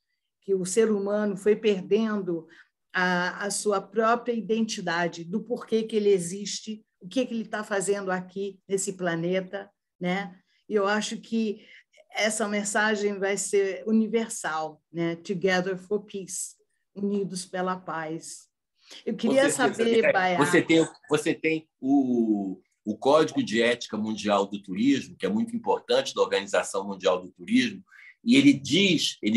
que o ser humano foi perdendo a sua própria identidade, do porquê que ele existe, o que ele está fazendo aqui nesse planeta. Né? E eu acho que essa mensagem vai ser universal, né? Together for Peace, unidos pela paz. Eu queria saber, Baia... Você tem o Código de Ética Mundial do Turismo, que é muito importante da Organização Mundial do Turismo, e ele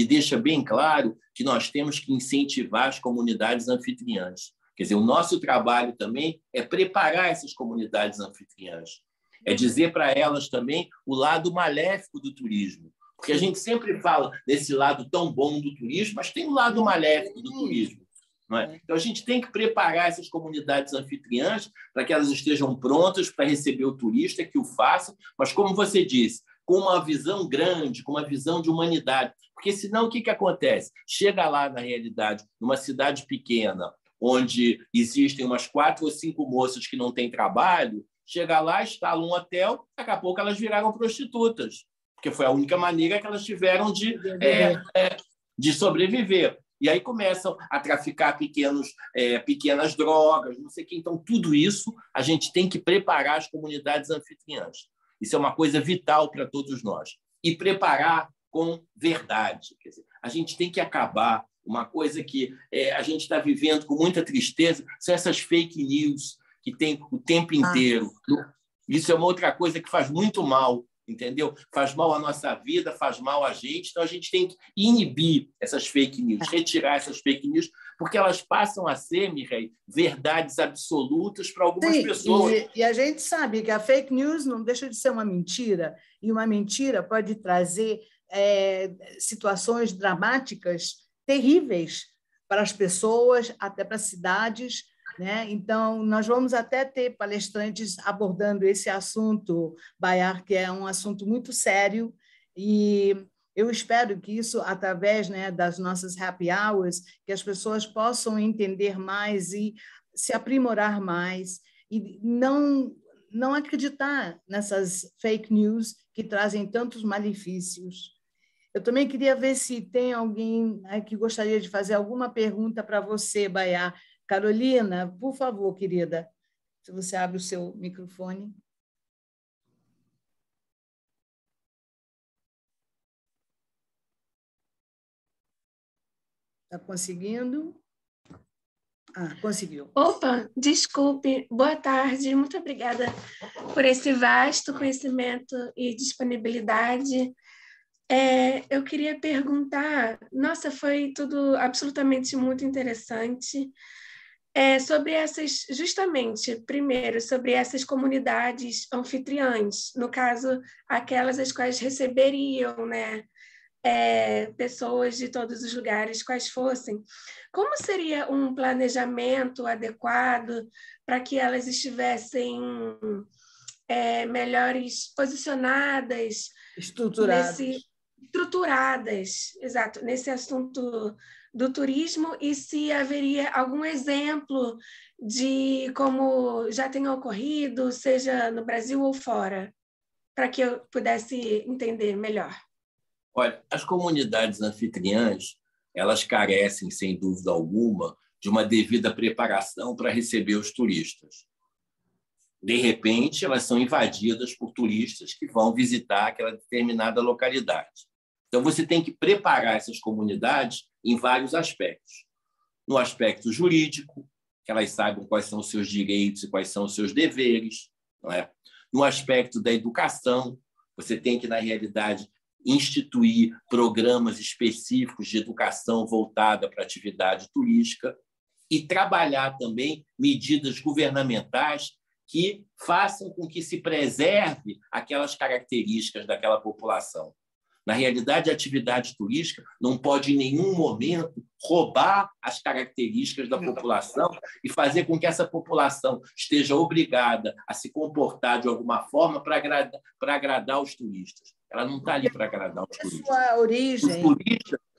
deixa bem claro que nós temos que incentivar as comunidades anfitriãs. Quer dizer, o nosso trabalho também é preparar essas comunidades anfitriãs, é dizer para elas também o lado maléfico do turismo, porque a gente sempre fala desse lado tão bom do turismo, mas tem um lado maléfico do turismo. Não é? Então, a gente tem que preparar essas comunidades anfitriãs para que elas estejam prontas para receber o turista, que o façam, mas, como você disse, com uma visão grande, com uma visão de humanidade. Porque, senão, o que acontece? Chega lá, na realidade, numa cidade pequena, onde existem umas 4 ou 5 moças que não têm trabalho, chega lá, instala um hotel, daqui a pouco elas viraram prostitutas, porque foi a única maneira que elas tiveram de sobreviver. E aí começam a traficar pequenas drogas, não sei o quê. Então, tudo isso a gente tem que preparar as comunidades anfitriãs. Isso é uma coisa vital para todos nós. E preparar com verdade. Quer dizer, a gente tem que acabar. Uma coisa que a gente está vivendo com muita tristeza são essas fake news que tem o tempo inteiro. Isso é uma outra coisa que faz muito mal, entendeu? Faz mal à nossa vida, faz mal a gente. Então, a gente tem que inibir essas fake news, retirar essas fake news, porque elas passam a ser, Mireille, verdades absolutas para algumas pessoas. E a gente sabe que a fake news não deixa de ser uma mentira, e uma mentira pode trazer situações dramáticas terríveis para as pessoas, até para as cidades. Né? Então, nós vamos até ter palestrantes abordando esse assunto, Bayar, que é um assunto muito sério, e eu espero que isso, através, né, das nossas happy hours, que as pessoas possam entender mais e se aprimorar mais, e não acreditar nessas fake news que trazem tantos malefícios. Eu também queria ver se tem alguém que gostaria de fazer alguma pergunta para você, Bayar. Carolina, por favor, querida, se você abre o seu microfone. Está conseguindo? Ah, conseguiu. Opa, desculpe. Boa tarde. Muito obrigada por esse vasto conhecimento e disponibilidade. Eu queria perguntar, nossa, foi tudo absolutamente muito interessante. Sobre essas, justamente, primeiro, sobre essas comunidades anfitriãs, no caso, aquelas as quais receberiam, né, pessoas de todos os lugares, quais fossem. Como seria um planejamento adequado para que elas estivessem melhores posicionadas, estruturadas, exato, nesse assunto do turismo, e se haveria algum exemplo de como já tenha ocorrido, seja no Brasil ou fora, para que eu pudesse entender melhor. Olha, as comunidades anfitriãs, elas carecem, sem dúvida alguma, de uma devida preparação para receber os turistas. De repente, elas são invadidas por turistas que vão visitar aquela determinada localidade. Então, você tem que preparar essas comunidades em vários aspectos. No aspecto jurídico, que elas saibam quais são os seus direitos e quais são os seus deveres. Não é? No aspecto da educação, você tem que, na realidade, instituir programas específicos de educação voltada para a atividade turística e trabalhar também medidas governamentais que façam com que se preserve aquelas características daquela população. Na realidade, a atividade turística não pode, em nenhum momento, roubar as características da população e fazer com que essa população esteja obrigada a se comportar de alguma forma para agradar os turistas. Ela não está ali para agradar os turistas. Sua origem.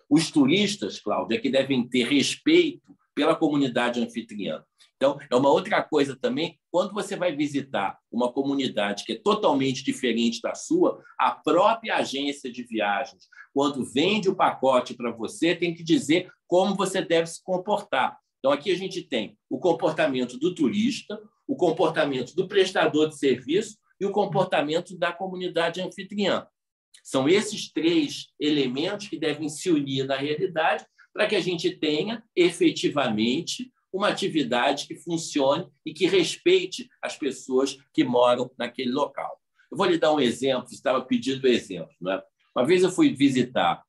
Os turistas, Cláudia, é que devem ter respeito pela comunidade anfitriã. Então, é uma outra coisa também, quando você vai visitar uma comunidade que é totalmente diferente da sua, a própria agência de viagens, quando vende o pacote para você, tem que dizer como você deve se comportar. Então, aqui a gente tem o comportamento do turista, o comportamento do prestador de serviço e o comportamento da comunidade anfitriã. São esses três elementos que devem se unir na realidade para que a gente tenha, efetivamente, uma atividade que funcione e que respeite as pessoas que moram naquele local. Eu vou lhe dar um exemplo, você estava pedindo exemplo. Não é? Uma vez eu fui visitar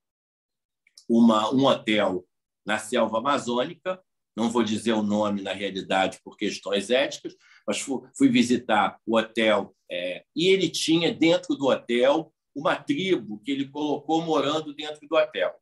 um hotel na selva amazônica, não vou dizer o nome na realidade por questões éticas, mas fui visitar o hotel e ele tinha dentro do hotel uma tribo que ele colocou morando dentro do hotel.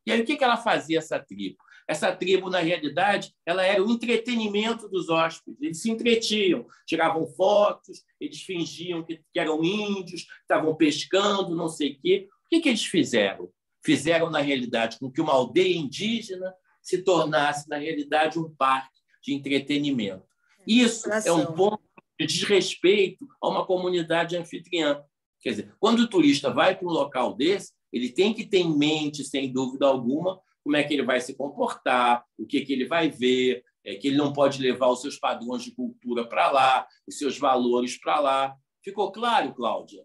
E aí, o que ela fazia, essa tribo? Essa tribo, na realidade, ela era o entretenimento dos hóspedes. Eles se entretinham, tiravam fotos, eles fingiam que eram índios, estavam pescando, não sei o quê. O que eles fizeram? Fizeram, na realidade, com que uma aldeia indígena se tornasse, na realidade, um parque de entretenimento. Isso é um ponto de desrespeito a uma comunidade anfitriã. Quer dizer, quando o turista vai para um local desse, ele tem que ter em mente, sem dúvida alguma, como é que ele vai se comportar, o que ele vai ver, que ele não pode levar os seus padrões de cultura para lá, os seus valores para lá. Ficou claro, Cláudia?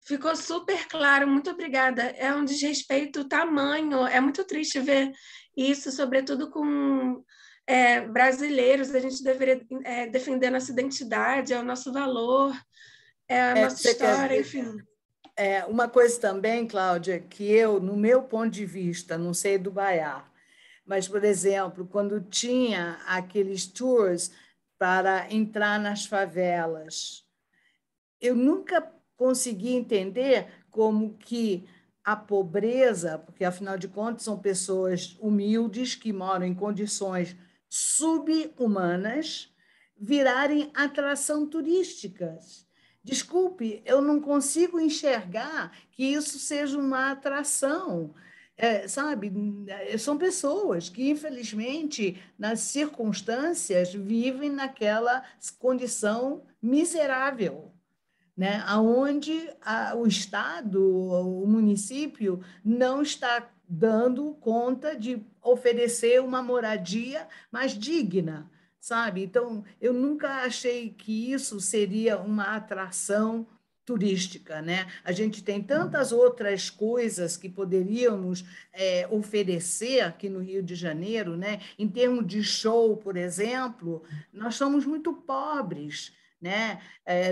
Ficou super claro, muito obrigada. É um desrespeito tamanho, é muito triste ver isso, sobretudo com brasileiros. A gente deveria defender a nossa identidade, é o nosso valor, é a nossa história, enfim. Uma coisa também, Cláudia, que eu, no meu ponto de vista, não sei do Baiar, mas, por exemplo, quando tinha aqueles tours para entrar nas favelas, eu nunca consegui entender como que a pobreza, porque, afinal de contas, são pessoas humildes que moram em condições subhumanas, virarem atração turísticas. Desculpe, eu não consigo enxergar que isso seja uma atração. Sabe, são pessoas que, infelizmente, nas circunstâncias, vivem naquela condição miserável, né? Onde o Estado, o município, não está dando conta de oferecer uma moradia mais digna, sabe? Então, eu nunca achei que isso seria uma atração turística, né? A gente tem tantas outras coisas que poderíamos oferecer aqui no Rio de Janeiro, né? Em termos de show, por exemplo, nós somos muito pobres, né?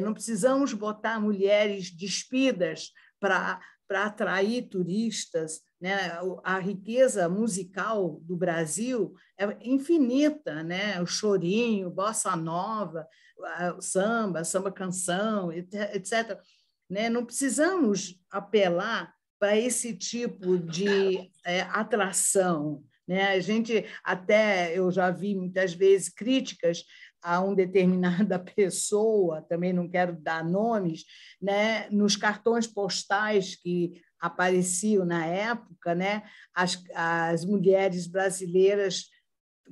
Não precisamos botar mulheres despidas para atrair turistas, né? A riqueza musical do Brasil é infinita, né? O chorinho, bossa nova, o samba, samba canção, etc. Né? Não precisamos apelar para esse tipo de atração. Né? A gente até eu já vi muitas vezes críticas a uma determinada pessoa, também não quero dar nomes, né? Nos cartões postais que apareciam na época, né? As mulheres brasileiras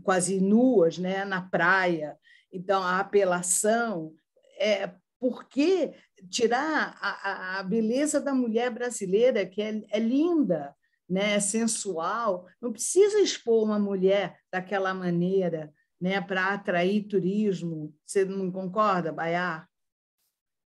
quase nuas, né? Na praia. Então, a apelação é por que tirar a beleza da mulher brasileira, que é linda, né? É sensual, não precisa expor uma mulher daquela maneira, né? Para atrair turismo. Você não concorda, Baiar?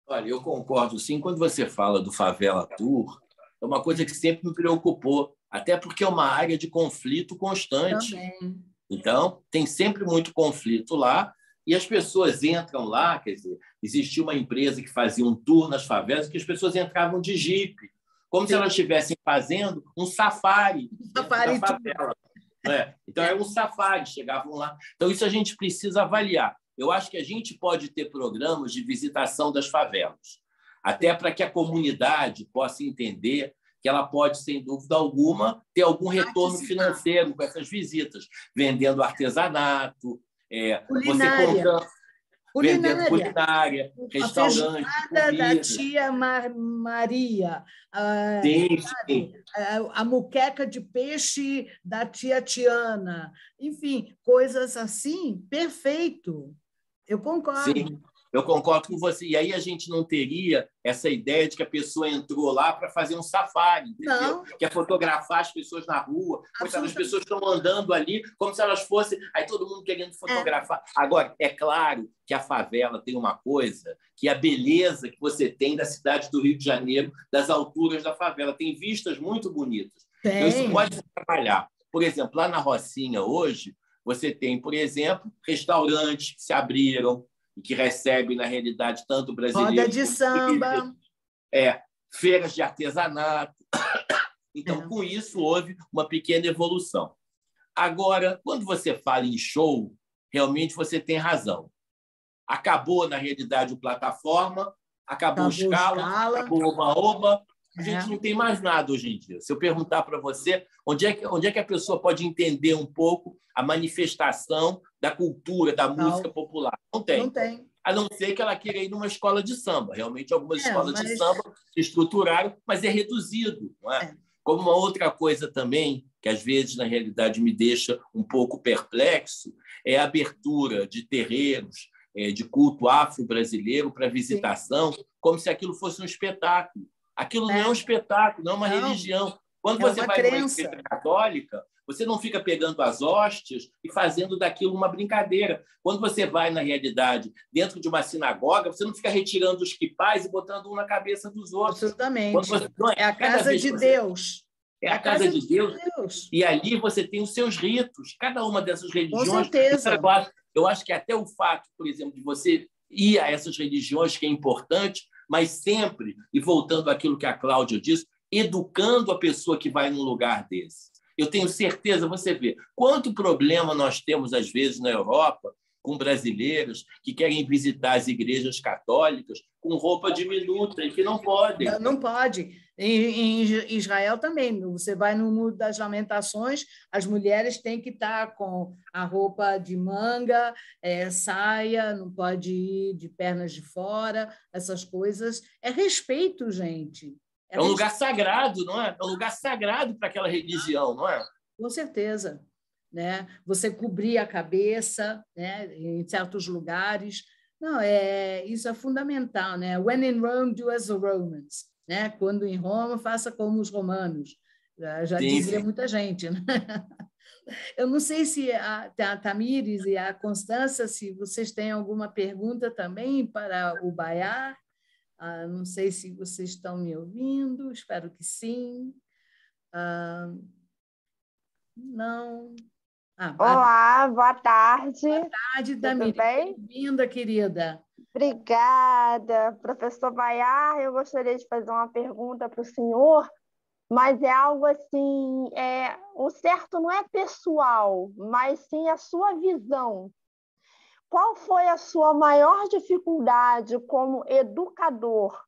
Olha, eu concordo sim. Quando você fala do Favela Tour, é uma coisa que sempre me preocupou, até porque é uma área de conflito constante. Também. Então, tem sempre muito conflito lá, e as pessoas entram lá, quer dizer, existia uma empresa que fazia um tour nas favelas que as pessoas entravam de jipe, como se elas estivessem fazendo um safari dentro da favela. Né? Então, era um safari, chegavam lá. Então, isso a gente precisa avaliar. Eu acho que a gente pode ter programas de visitação das favelas, até para que a comunidade possa entender que ela pode, sem dúvida alguma, ter algum retorno financeiro com essas visitas, vendendo artesanato, você comprando, vendendo culinária, restaurante, da tia Maria, sim. A muqueca de peixe da tia Tiana, enfim, coisas assim, perfeito. Eu concordo. Sim, eu concordo com você. E aí a gente não teria essa ideia de que a pessoa entrou lá para fazer um safari, entendeu? Não. Quer fotografar as pessoas na rua. As pessoas estão andando ali como se elas fossem... Aí todo mundo querendo fotografar. Agora, é claro que a favela tem uma coisa, que é a beleza que você tem da cidade do Rio de Janeiro, das alturas da favela. Tem vistas muito bonitas. Então, isso pode se trabalhar. Por exemplo, lá na Rocinha, hoje, você tem, por exemplo, restaurantes que se abriram, e que recebe, na realidade, tanto brasileiros... Roda de samba. Feiras de artesanato. Então, com isso, houve uma pequena evolução. Agora, quando você fala em show, realmente você tem razão. Acabou, na realidade, o plataforma, acabou o escala, acabou o oba-oba. A gente não tem mais nada hoje em dia. Se eu perguntar para você onde é que a pessoa pode entender um pouco a manifestação da cultura, da música popular? Não tem. Não tem. A não ser que ela queira ir numa escola de samba. Realmente, algumas escolas de samba se estruturaram, mas é reduzido. Não é? Como uma outra coisa também, que às vezes, na realidade, me deixa um pouco perplexo, é a abertura de terreiros de culto afro-brasileiro para visitação, como se aquilo fosse um espetáculo. Aquilo não é um espetáculo, não é uma religião. Quando você vai numa igreja católica, você não fica pegando as hóstias e fazendo daquilo uma brincadeira. Quando você vai, na realidade, dentro de uma sinagoga, você não fica retirando os quipás e botando um na cabeça dos outros. Absolutamente. É a casa de Deus. É a casa de Deus. E ali você tem os seus ritos. Cada uma dessas religiões... Com certeza. Eu acho que até o fato, por exemplo, de você ir a essas religiões, que é importante, mas sempre, e voltando àquilo que a Cláudia disse, educando a pessoa que vai num lugar desse. Eu tenho certeza, você vê, quanto problema nós temos, às vezes, na Europa, com brasileiros que querem visitar as igrejas católicas com roupa diminuta e que não podem. Não pode. Em Israel também. Você vai no Muro das Lamentações, as mulheres têm que estar com a roupa de manga, saia, não pode ir de pernas de fora, essas coisas. É respeito, gente. É um lugar sagrado, não é? É um lugar sagrado para aquela religião, não é? Com certeza. Né? Você cobrir a cabeça, né? Em certos lugares. Não, isso é fundamental. Né? When in Rome, do as the Romans. Né? Quando em Roma, faça como os romanos. Já dizia muita gente. Né? Eu não sei se a Tamires e a Constança, se vocês têm alguma pergunta também para o Baiar. Não sei se vocês estão me ouvindo, espero que sim. Não. Olá, boa tarde. Boa tarde, Damiri. Bem-vinda, querida. Obrigada. Professor Bayar, eu gostaria de fazer uma pergunta para o senhor, mas é algo assim, o certo não é pessoal, mas sim a sua visão. Qual foi a sua maior dificuldade como educador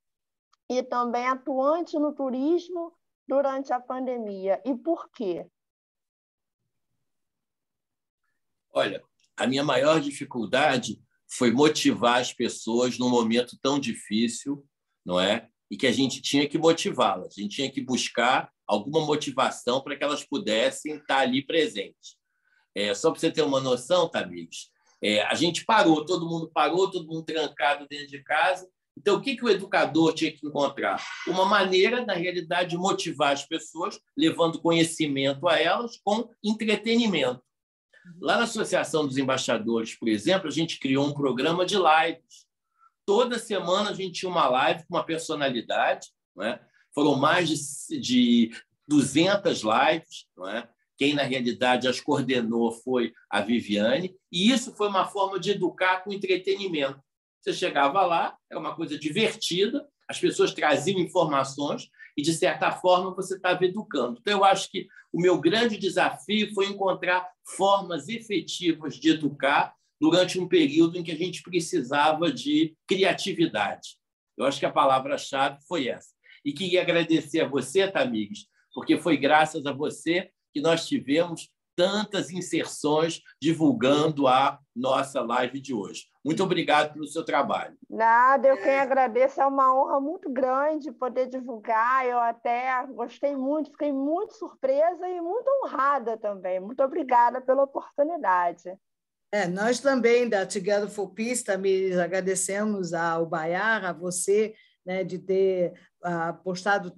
e também atuante no turismo durante a pandemia? E por quê? Olha, a minha maior dificuldade foi motivar as pessoas num momento tão difícil, não é? E que a gente tinha que motivá-las, a gente tinha que buscar alguma motivação para que elas pudessem estar ali presentes. Só para você ter uma noção, tá, amigos? A gente parou, todo mundo trancado dentro de casa. Então, o que o educador tinha que encontrar? Uma maneira, na realidade, de motivar as pessoas, levando conhecimento a elas com entretenimento. Lá na Associação dos Embaixadores, por exemplo, a gente criou um programa de lives. Toda semana a gente tinha uma live com uma personalidade, não é? Foram mais de 200 lives, não é? Quem, na realidade, as coordenou foi a Viviane, e isso foi uma forma de educar com entretenimento. Você chegava lá, era uma coisa divertida, as pessoas traziam informações e, de certa forma, você estava educando. Então, eu acho que o meu grande desafio foi encontrar formas efetivas de educar durante um período em que a gente precisava de criatividade. Eu acho que a palavra-chave foi essa. E queria agradecer a você, Tamires, porque foi graças a você que nós tivemos tantas inserções divulgando a nossa live de hoje. Muito obrigado pelo seu trabalho. Nada, eu quem agradeço, é uma honra muito grande poder divulgar, eu até gostei muito, fiquei muito surpresa e muito honrada também. Muito obrigada pela oportunidade. Nós também, da Together for Peace, também agradecemos ao Bayar, a você, né, de ter postado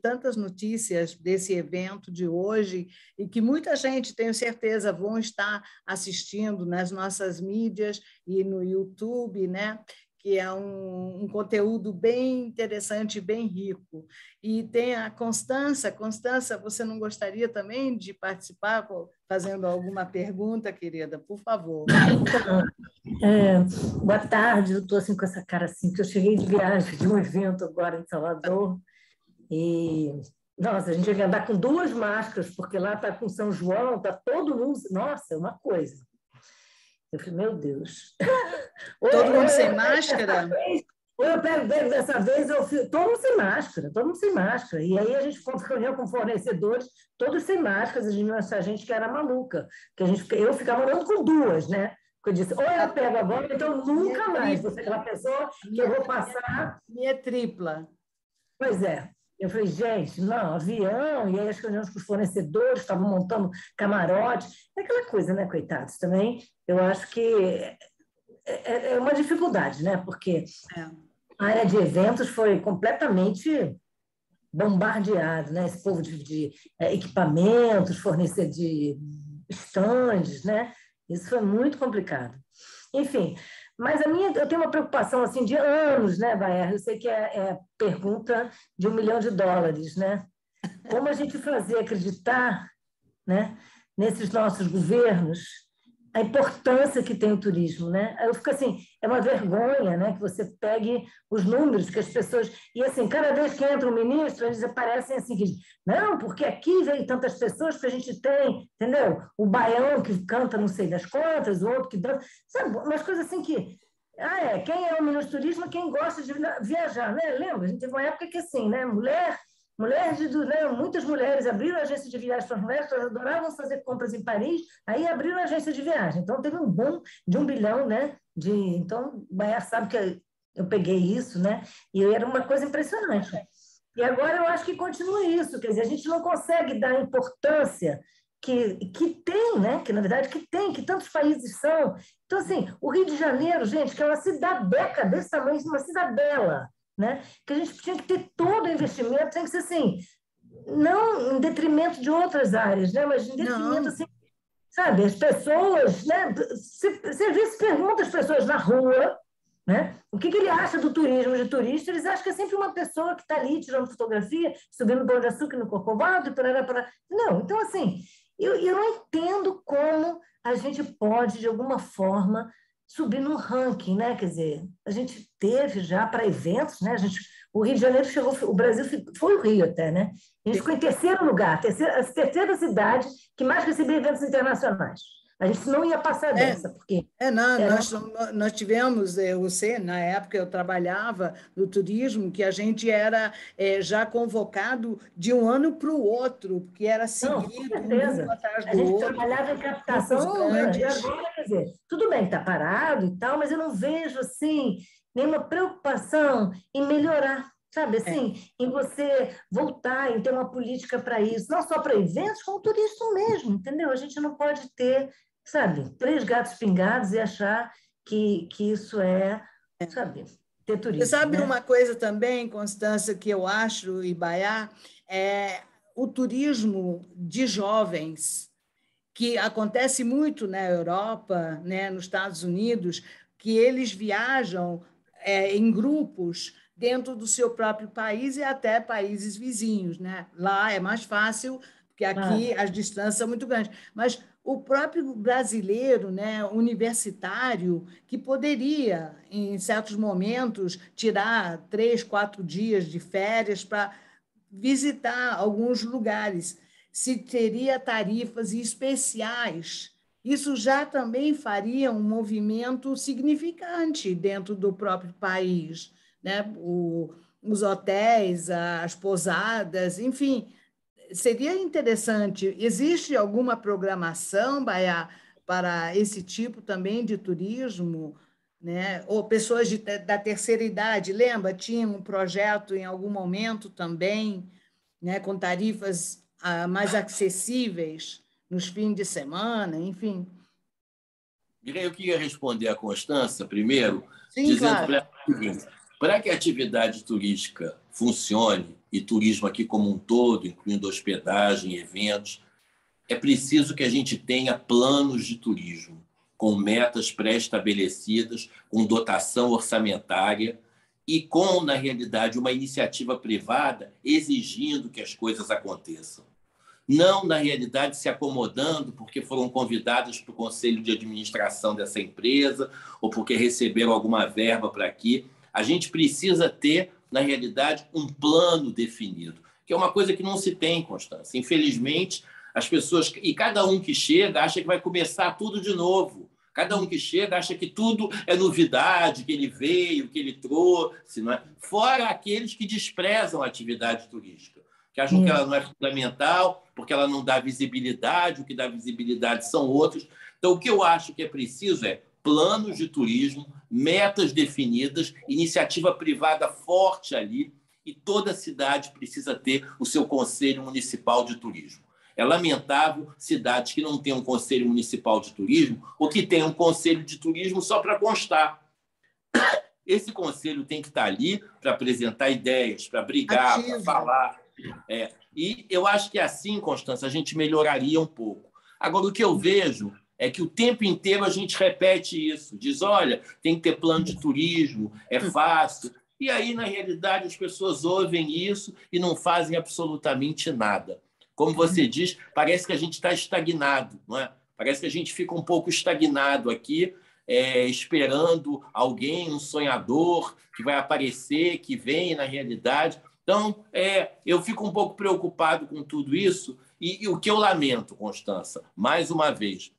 tantas notícias desse evento de hoje e que muita gente, tenho certeza, vão estar assistindo nas nossas mídias e no YouTube, né? Que é um conteúdo bem interessante, bem rico. E tem a Constança. Constança, você não gostaria também de participar fazendo alguma pergunta, querida? Por favor. Boa tarde, eu estou assim, com essa cara assim, que eu cheguei de viagem de um evento agora em Salvador e, nossa, a gente vai andar com 2 máscaras, porque lá está com São João, está todo mundo, nossa, é uma coisa. Eu falei, meu Deus. Todo mundo sem máscara? Ou eu pego dessa vez, todo mundo sem máscara. E aí a gente foi reunião com fornecedores, todos sem máscaras, a gente que era maluca, que eu ficava andando com 2, né? Porque eu disse, ou eu pego agora, então nunca mais. Você é aquela pessoa que eu vou passar. Minha tripla. Pois é. Eu falei, gente, não, avião, e aí as reuniões com os fornecedores, estavam montando camarote, é aquela coisa, né, coitados, também, eu acho que é uma dificuldade, né, porque a área de eventos foi completamente bombardeada, né, esse povo de equipamentos, fornecer de estandes, né, isso foi muito complicado. Enfim, mas eu tenho uma preocupação assim, de anos, né, Bayar? Eu sei que é pergunta de $1 milhão, né? Como a gente fazer acreditar, né, nesses nossos governos a importância que tem o turismo, né? Eu fico assim, é uma vergonha, né, que você pegue os números que as pessoas... E assim, cada vez que entra um ministro, eles aparecem assim, que não, porque aqui veio tantas pessoas que a gente tem, entendeu? O baião que canta não sei das quantas, o outro que dança... Sabe, umas coisas assim que... quem é o ministro do turismo? Quem gosta de viajar, né? Lembra? A gente teve uma época que assim, né? Muitas mulheres abriram agência de viagem para as mulheres, elas adoravam fazer compras em Paris, aí abriram agência de viagem. Então, teve um boom de 1 bilhão, né? Então, o Bayar sabe que eu peguei isso, né? E era uma coisa impressionante. E agora eu acho que continua isso, quer dizer, a gente não consegue dar a importância que tem, né? Que, na verdade, que tantos países são. Então, assim, o Rio de Janeiro, gente, que é uma cidadeca desse tamanho, uma cidadela, né? Que a gente tinha que ter todo o investimento, tem que ser assim, não em detrimento de outras áreas, né? Mas em detrimento, assim, sabe, as pessoas, né? Você vê, se pergunta às pessoas na rua, né? O que ele acha do turismo de turista? Eles acham que é sempre uma pessoa que está ali tirando fotografia, subindo Pão de Açúcar no Corcovado, parará. Não, então, assim, eu não entendo como a gente pode, de alguma forma, subir no ranking, né? Quer dizer, a gente teve já para eventos, né? O Rio de Janeiro chegou, o Brasil foi o Rio até, né? A gente ficou em terceiro lugar, a terceira cidade que mais recebia eventos internacionais. A gente não ia passar dessa, porque... Nós tivemos, na época eu trabalhava no turismo, que a gente era já convocado de um ano para o outro, porque era seguido um atrás do outro. A gente trabalhava em captação, né? E agora, quer dizer, tudo bem, está parado e tal, mas eu não vejo, assim, nenhuma preocupação em melhorar, sabe, assim, em você voltar, em ter uma política para isso, não só para eventos, como turismo mesmo, entendeu? A gente não pode ter, sabe, 3 gatos pingados e achar que isso sabe, ter turismo. Você sabe, né? Uma coisa também, Constância, que eu acho, Ibaiá, é o turismo de jovens, que acontece muito na Europa, né, nos Estados Unidos, que eles viajam em grupos dentro do seu próprio país e até países vizinhos, né? Lá é mais fácil, porque aqui as distâncias são muito grandes. Mas o próprio brasileiro, né, universitário, que poderia, em certos momentos, tirar 3, 4 dias de férias para visitar alguns lugares, se teria tarifas especiais. Isso já também faria um movimento significante dentro do próprio país, né? Os hotéis, as pousadas, enfim, seria interessante. Existe alguma programação, Baiá, para esse tipo também de turismo? Né? Ou pessoas da terceira idade, lembra? Tinha um projeto em algum momento também, né, com tarifas mais acessíveis nos fins de semana, enfim. Eu queria responder a Constância primeiro, Sim, dizendo claro. para que a atividade turística funcione, e turismo aqui como um todo, incluindo hospedagem, eventos, é preciso que a gente tenha planos de turismo, com metas pré-estabelecidas, com dotação orçamentária e com, na realidade, uma iniciativa privada exigindo que as coisas aconteçam. Não, na realidade, se acomodando porque foram convidados para o conselho de administração dessa empresa ou porque receberam alguma verba para aqui. A gente precisa ter, na realidade, um plano definido, que é uma coisa que não se tem, Constância. Infelizmente, as pessoas... E cada um que chega acha que vai começar tudo de novo. Cada um que chega acha que tudo é novidade, que ele veio, que ele trouxe. Não é? Fora aqueles que desprezam a atividade turística, que acham que ela não é fundamental, porque ela não dá visibilidade, o que dá visibilidade são outros. Então, o que eu acho que é preciso é planos de turismo, metas definidas, iniciativa privada forte ali, e toda cidade precisa ter o seu conselho municipal de turismo. É lamentável cidades que não têm um conselho municipal de turismo ou que têm um conselho de turismo só para constar. Esse conselho tem que estar ali para apresentar ideias, para brigar, para falar. E eu acho que assim, Constância, a gente melhoraria um pouco. Agora, o que eu vejo é que o tempo inteiro a gente repete isso. Diz, olha, tem que ter plano de turismo, é fácil. E aí, na realidade, as pessoas ouvem isso e não fazem absolutamente nada. Como você diz, parece que a gente está estagnado, não é? Parece que a gente fica um pouco estagnado aqui, esperando alguém, um sonhador, que vai aparecer, que vem na realidade. Então, eu fico um pouco preocupado com tudo isso. E o que eu lamento, Constância, mais uma vez,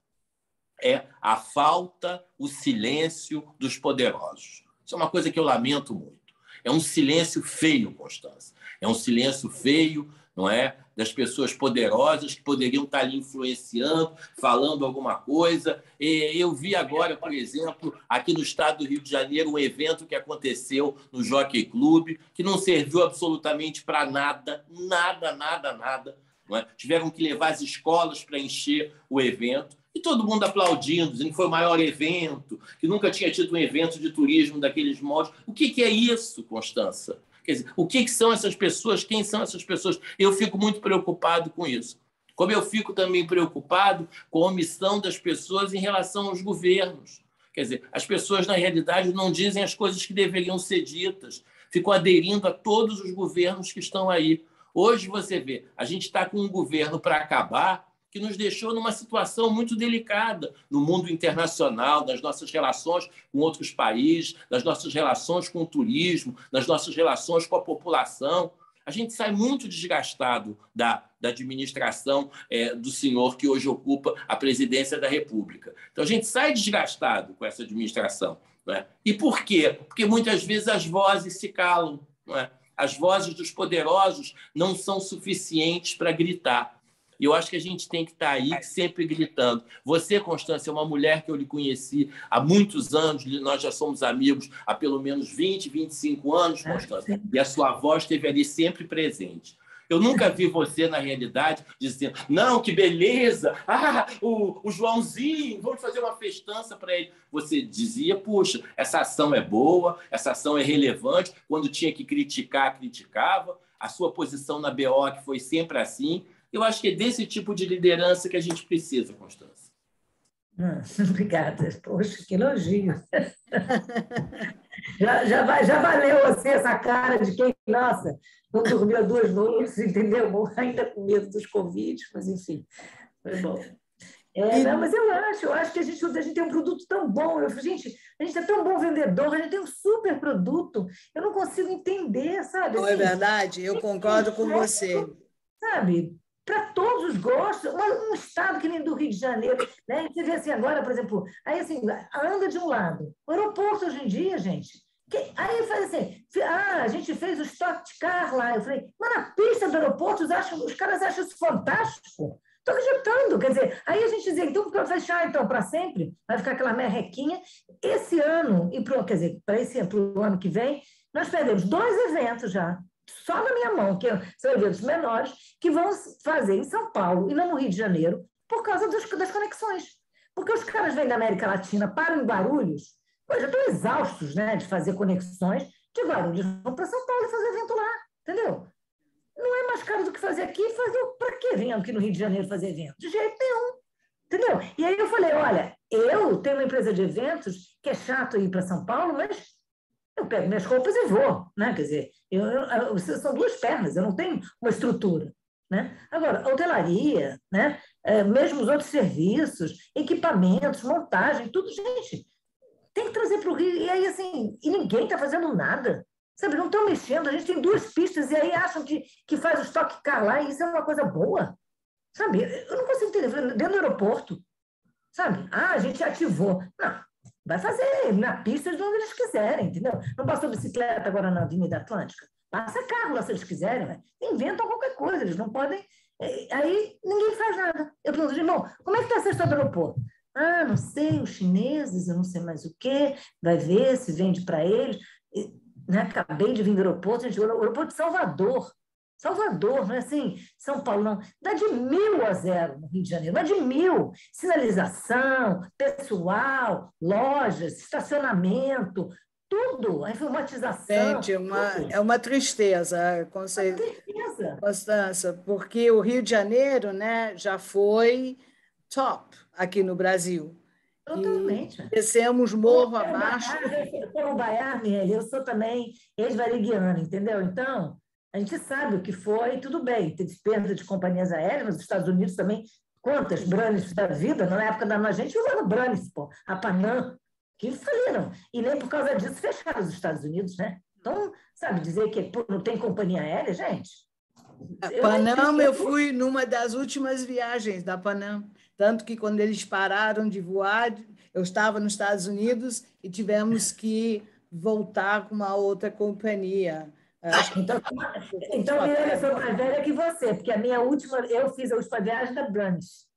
é a falta, o silêncio dos poderosos. Isso é uma coisa que eu lamento muito. É um silêncio feio, Constância. É um silêncio feio, não é? Das pessoas poderosas que poderiam estar ali influenciando, falando alguma coisa. Eu vi agora, por exemplo, aqui no estado do Rio de Janeiro, um evento que aconteceu no Jockey Club, que não serviu absolutamente para nada, nada. Não é? Tiveram que levar as escolas para encher o evento, e todo mundo aplaudindo, dizendo que foi o maior evento, que nunca tinha tido um evento de turismo daqueles moldes. O que é isso, Constância? Quer dizer, o que são essas pessoas? Quem são essas pessoas? Eu fico muito preocupado com isso. Como eu fico também preocupado com a omissão das pessoas em relação aos governos. Quer dizer, as pessoas, na realidade, não dizem as coisas que deveriam ser ditas, ficam aderindo a todos os governos que estão aí. Hoje, você vê, a gente está com um governo para acabar que nos deixou numa situação muito delicada no mundo internacional, nas nossas relações com outros países, nas nossas relações com o turismo, nas nossas relações com a população. A gente sai muito desgastado da administração do senhor que hoje ocupa a presidência da República. Então, a gente sai desgastado com essa administração. Não é? E por quê? Porque muitas vezes as vozes se calam. Não é? As vozes dos poderosos não são suficientes para gritar. E eu acho que a gente tem que estar aí sempre gritando. Você, Constância, é uma mulher que eu lhe conheci há muitos anos, nós já somos amigos há pelo menos 20, 25 anos, Constância, e a sua voz esteve ali sempre presente. Eu nunca vi você, na realidade, dizendo, não, que beleza, o Joãozinho, vamos fazer uma festança para ele. Você dizia, puxa, essa ação é boa, essa ação é relevante, quando tinha que criticar, criticava, a sua posição na BO, que foi sempre assim. Eu acho que é desse tipo de liderança que a gente precisa, Constância. Obrigada. Poxa, que elogio. Já valeu assim, essa cara de quem, nossa, não dormiu 2 noites, entendeu? Ainda com medo dos Covid, mas enfim, foi bom. Não, mas eu acho que a gente tem um produto tão bom. A gente é tão bom vendedor, a gente tem um super produto. Eu não consigo entender, sabe? Não é verdade? Eu concordo com você. Sabe? Para todos os gostos, um estado que nem do Rio de Janeiro, né? Você vê assim agora, por exemplo, aí assim, anda de um lado. O aeroporto hoje em dia, gente, aí faz assim, a gente fez o Stock Car lá. Eu falei, mas na pista do aeroporto os caras acham isso fantástico. Estou acreditando, quer dizer, aí a gente dizia, então, para fechar então para sempre, vai ficar aquela merrequinha. Esse ano, quer dizer, para o ano que vem, nós perdemos 2 eventos já. Só na minha mão, que são eventos menores, que vão fazer em São Paulo e não no Rio de Janeiro, por causa das conexões. Porque os caras vêm da América Latina, param em Guarulhos, já estão exaustos, né, de fazer conexões, de Guarulhos vão para São Paulo e fazer evento lá, entendeu? Não é mais caro do que fazer aqui, para que vem aqui no Rio de Janeiro fazer evento? De jeito nenhum, entendeu? E aí eu falei, olha, eu tenho uma empresa de eventos que é chato ir para São Paulo, mas eu pego minhas roupas e vou, né? Quer dizer, são 2 pernas, eu não tenho uma estrutura, né? Agora, hotelaria, né? Mesmo os outros serviços, equipamentos, montagem, tudo, gente, tem que trazer para o Rio. E aí, assim, e ninguém está fazendo nada, sabe? Não estão mexendo, a gente tem 2 pistas e aí acham que faz o Stock Car lá e isso é uma coisa boa, sabe? Eu não consigo entender, dentro do aeroporto, sabe? A gente ativou. Não. Vai fazer na pista de onde eles quiserem, entendeu? Não passou bicicleta agora na Avenida Atlântica? Passa carro lá se eles quiserem, né? Inventam qualquer coisa, eles não podem... Aí ninguém faz nada. Eu pergunto, irmão, como é que está essa história do aeroporto? Não sei, os chineses, eu não sei mais o quê, vai ver se vende para eles. Né? Acabei de vir do aeroporto, gente, o aeroporto de Salvador, não é assim, São Paulo não, dá de 1.000 a 0 no Rio de Janeiro, dá de 1.000, sinalização, pessoal, lojas, estacionamento, tudo, a informatização. Gente, é uma tristeza, Constância, porque o Rio de Janeiro, né, já foi top aqui no Brasil. Totalmente. E descemos morro abaixo. Como Baiar, eu sou também ex-variguiana, entendeu? Então, a gente sabe o que foi, tudo bem, teve perda de companhias aéreas, mas os Estados Unidos também, quantas Branies da vida, na época da gente usava Branies, a Panam, que faliram, e nem por causa disso fecharam os Estados Unidos, né? Então, sabe, dizer que não tem companhia aérea, gente... Panam, eu fui numa das últimas viagens da Panam, tanto que quando eles pararam de voar, eu estava nos Estados Unidos e tivemos que voltar com uma outra companhia. Então eu sou mais velha que você, porque eu fiz a última viagem da Branies.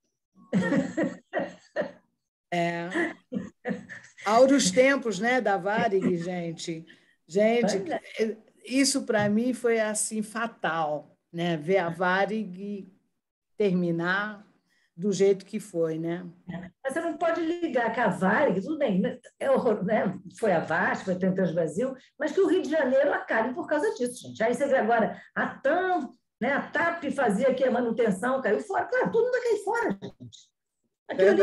Áureos tempos, né, da Varig, gente. Gente, isso para mim foi assim fatal, né? Ver a Varig terminar do jeito que foi, né? Mas você não pode ligar que a Varig, tudo bem, é horror, né? Foi a VASP, foi a Transbrasil, mas que o Rio de Janeiro acabe por causa disso, gente. Aí você vê agora a TAM, né? A TAP fazia aqui a manutenção, caiu fora. Claro, tudo vai cair fora, gente. Aquilo ali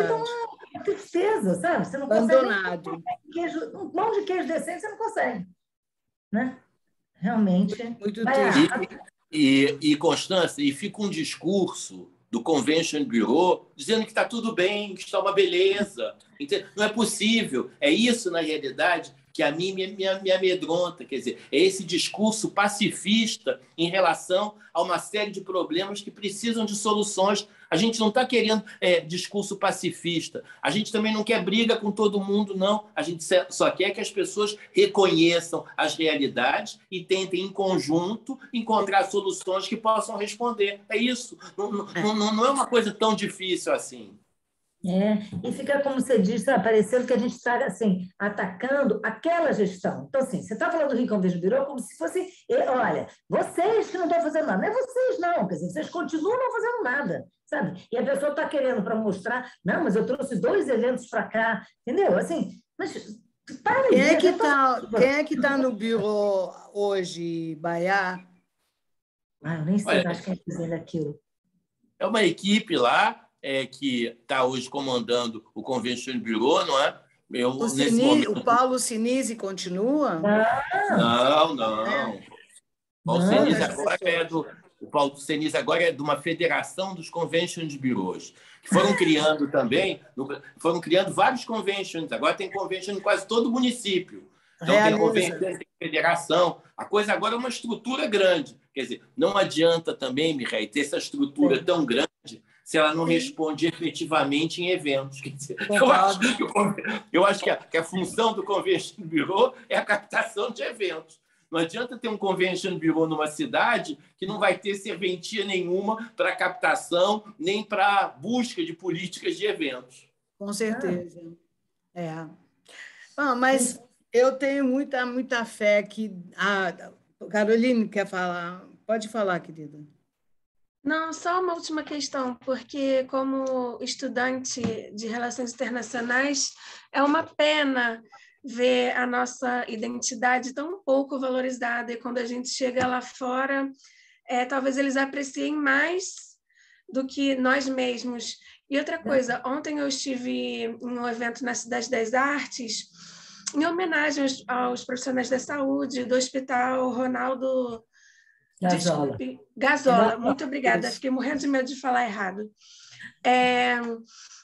uma tristeza, sabe? Você não abandonado. consegue um pão de queijo decente, você não consegue, né? Realmente. Muito triste. E Constância, e fica um discurso do Convention Bureau dizendo que está tudo bem, que está uma beleza. Não é possível. É isso, na realidade, que a mim me amedronta. Quer dizer, é esse discurso pacifista em relação a uma série de problemas que precisam de soluções. A gente não está querendo discurso pacifista. A gente também não quer briga com todo mundo, não. A gente só quer que as pessoas reconheçam as realidades e tentem, em conjunto, encontrar soluções que possam responder. É isso. Não é uma coisa tão difícil assim. E fica, como você disse, parecendo que a gente está assim, atacando aquela gestão. Então, assim, você está falando do Rio Convention Bureau como se fosse, olha, vocês que não estão fazendo nada. Não é vocês, não, quer dizer, vocês continuam não fazendo nada, sabe? E a pessoa está querendo para mostrar, não, mas eu trouxe 2 eventos para cá, entendeu? Assim, mas para quem é que tá no bureau hoje, Baiá? Eu nem sei, acho que é dizendo aquilo. É uma equipe lá, que está hoje comandando o Convention Bureau, não é? O Paulo Sinise continua? Não. O Paulo Sinise agora é de uma federação dos Convention Bureaus, que foram criando também, foram criando vários conventions. Agora tem convention em quase todo o município. Então tem convention, tem federação. A coisa agora é uma estrutura grande. Quer dizer, não adianta também, Mireille, ter essa estrutura tão grande se ela não responde efetivamente em eventos. Quer dizer, eu acho que a função do Convention Bureau é a captação de eventos. Não adianta ter um Convention Bureau numa cidade que não vai ter serventia nenhuma para captação, nem para busca de políticas de eventos. Com certeza. Mas eu tenho muita fé que... Caroline quer falar? Pode falar, querida. Não, só uma última questão, porque como estudante de Relações Internacionais, é uma pena ver a nossa identidade tão pouco valorizada, e quando a gente chega lá fora, talvez eles apreciem mais do que nós mesmos. E outra coisa, ontem eu estive em um evento na Cidade das Artes, em homenagem aos profissionais da saúde do Hospital Ronaldo... Gazola. Desculpe, Gazola, muito obrigada. Fiquei morrendo de medo de falar errado.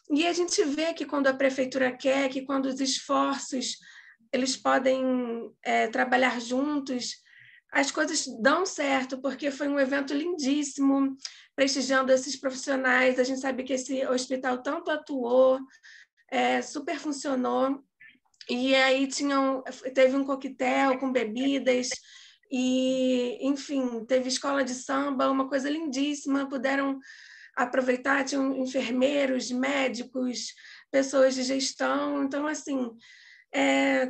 E a gente vê que quando a prefeitura quer, que quando os esforços eles podem trabalhar juntos, as coisas dão certo, porque foi um evento lindíssimo, prestigiando esses profissionais. A gente sabe que esse hospital tanto atuou, super funcionou, e aí teve um coquetel com bebidas, e, enfim, teve escola de samba, uma coisa lindíssima, puderam aproveitar, tinham enfermeiros, médicos, pessoas de gestão. Então, assim,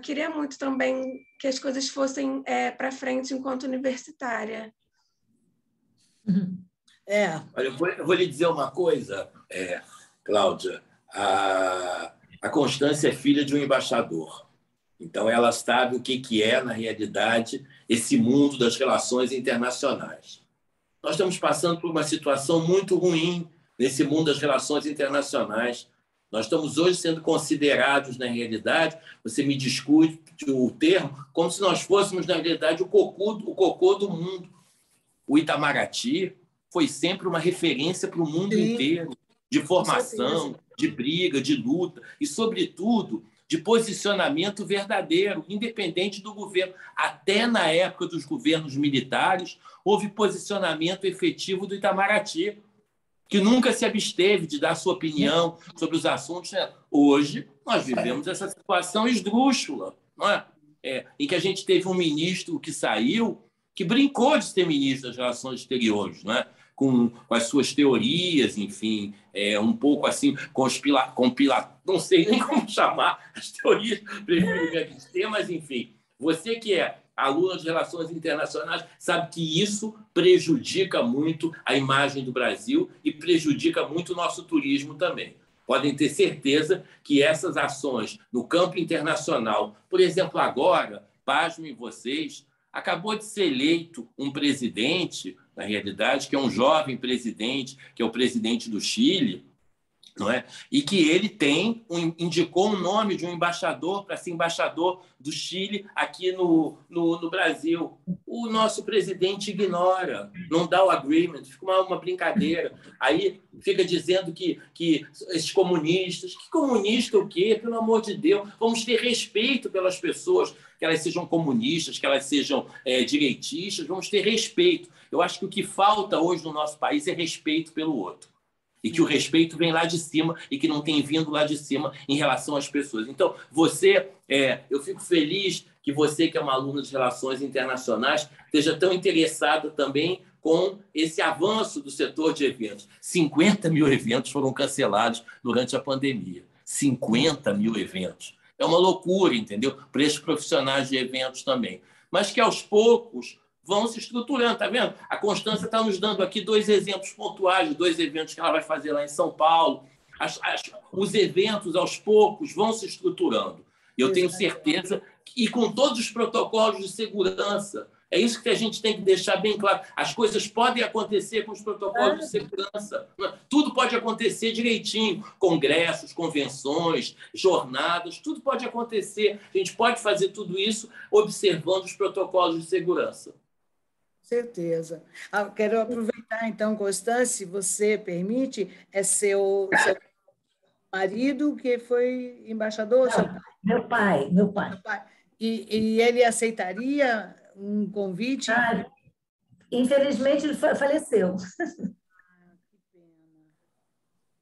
queria muito também que as coisas fossem para frente enquanto universitária. Olha, eu vou lhe dizer uma coisa, Cláudia. A Constância é filha de um embaixador. Então, ela sabe o que é, na realidade, esse mundo das relações internacionais. Nós estamos passando por uma situação muito ruim nesse mundo das relações internacionais. Nós estamos hoje sendo considerados, na realidade, você me discute o termo, como se nós fôssemos, na realidade, o cocô do mundo. O Itamaraty foi sempre uma referência para o mundo inteiro, de formação, de briga, de luta e, sobretudo, de posicionamento verdadeiro, independente do governo. Até na época dos governos militares, houve posicionamento efetivo do Itamaraty, que nunca se absteve de dar sua opinião sobre os assuntos. Hoje, nós vivemos essa situação esdrúxula, não é? Em que a gente teve um ministro que saiu, que brincou de ser ministro das Relações Exteriores, não é? Com as suas teorias, enfim, um pouco assim, não sei nem como chamar as teorias, prefiro dizer, mas, enfim, você que é aluna de Relações Internacionais sabe que isso prejudica muito a imagem do Brasil e prejudica muito o nosso turismo também. Podem ter certeza que essas ações no campo internacional, por exemplo, agora, pasmem vocês, acabou de ser eleito um presidente, na realidade, que é um jovem presidente, que é o presidente do Chile, não é? E que ele indicou o nome de um embaixador para ser embaixador do Chile aqui no Brasil. O nosso presidente ignora, não dá o agreement, fica uma brincadeira. Aí fica dizendo que esses comunistas... Que comunista o quê? Pelo amor de Deus, vamos ter respeito pelas pessoas, que elas sejam comunistas, que elas sejam direitistas, vamos ter respeito. Eu acho que o que falta hoje no nosso país é respeito pelo outro. E que o respeito vem lá de cima e que não tem vindo lá de cima em relação às pessoas. Então, eu fico feliz que você, que é uma aluna de Relações Internacionais, esteja tão interessada também com esse avanço do setor de eventos. 50 mil eventos foram cancelados durante a pandemia. 50 mil eventos. É uma loucura, entendeu? Para esses profissionais de eventos também. Mas que, aos poucos, vão se estruturando, está vendo? A Constância está nos dando aqui 2 exemplos pontuais, 2 eventos que ela vai fazer lá em São Paulo. Os eventos, aos poucos, vão se estruturando. Eu tenho certeza, e com todos os protocolos de segurança. É isso que a gente tem que deixar bem claro. As coisas podem acontecer com os protocolos de segurança. Tudo pode acontecer direitinho. Congressos, convenções, jornadas, tudo pode acontecer. A gente pode fazer tudo isso observando os protocolos de segurança. Certeza. Quero aproveitar, então, Constância, se você permite, é seu marido que foi embaixador? Não, meu pai. Seu pai. E ele aceitaria um convite? Infelizmente, ele faleceu. Que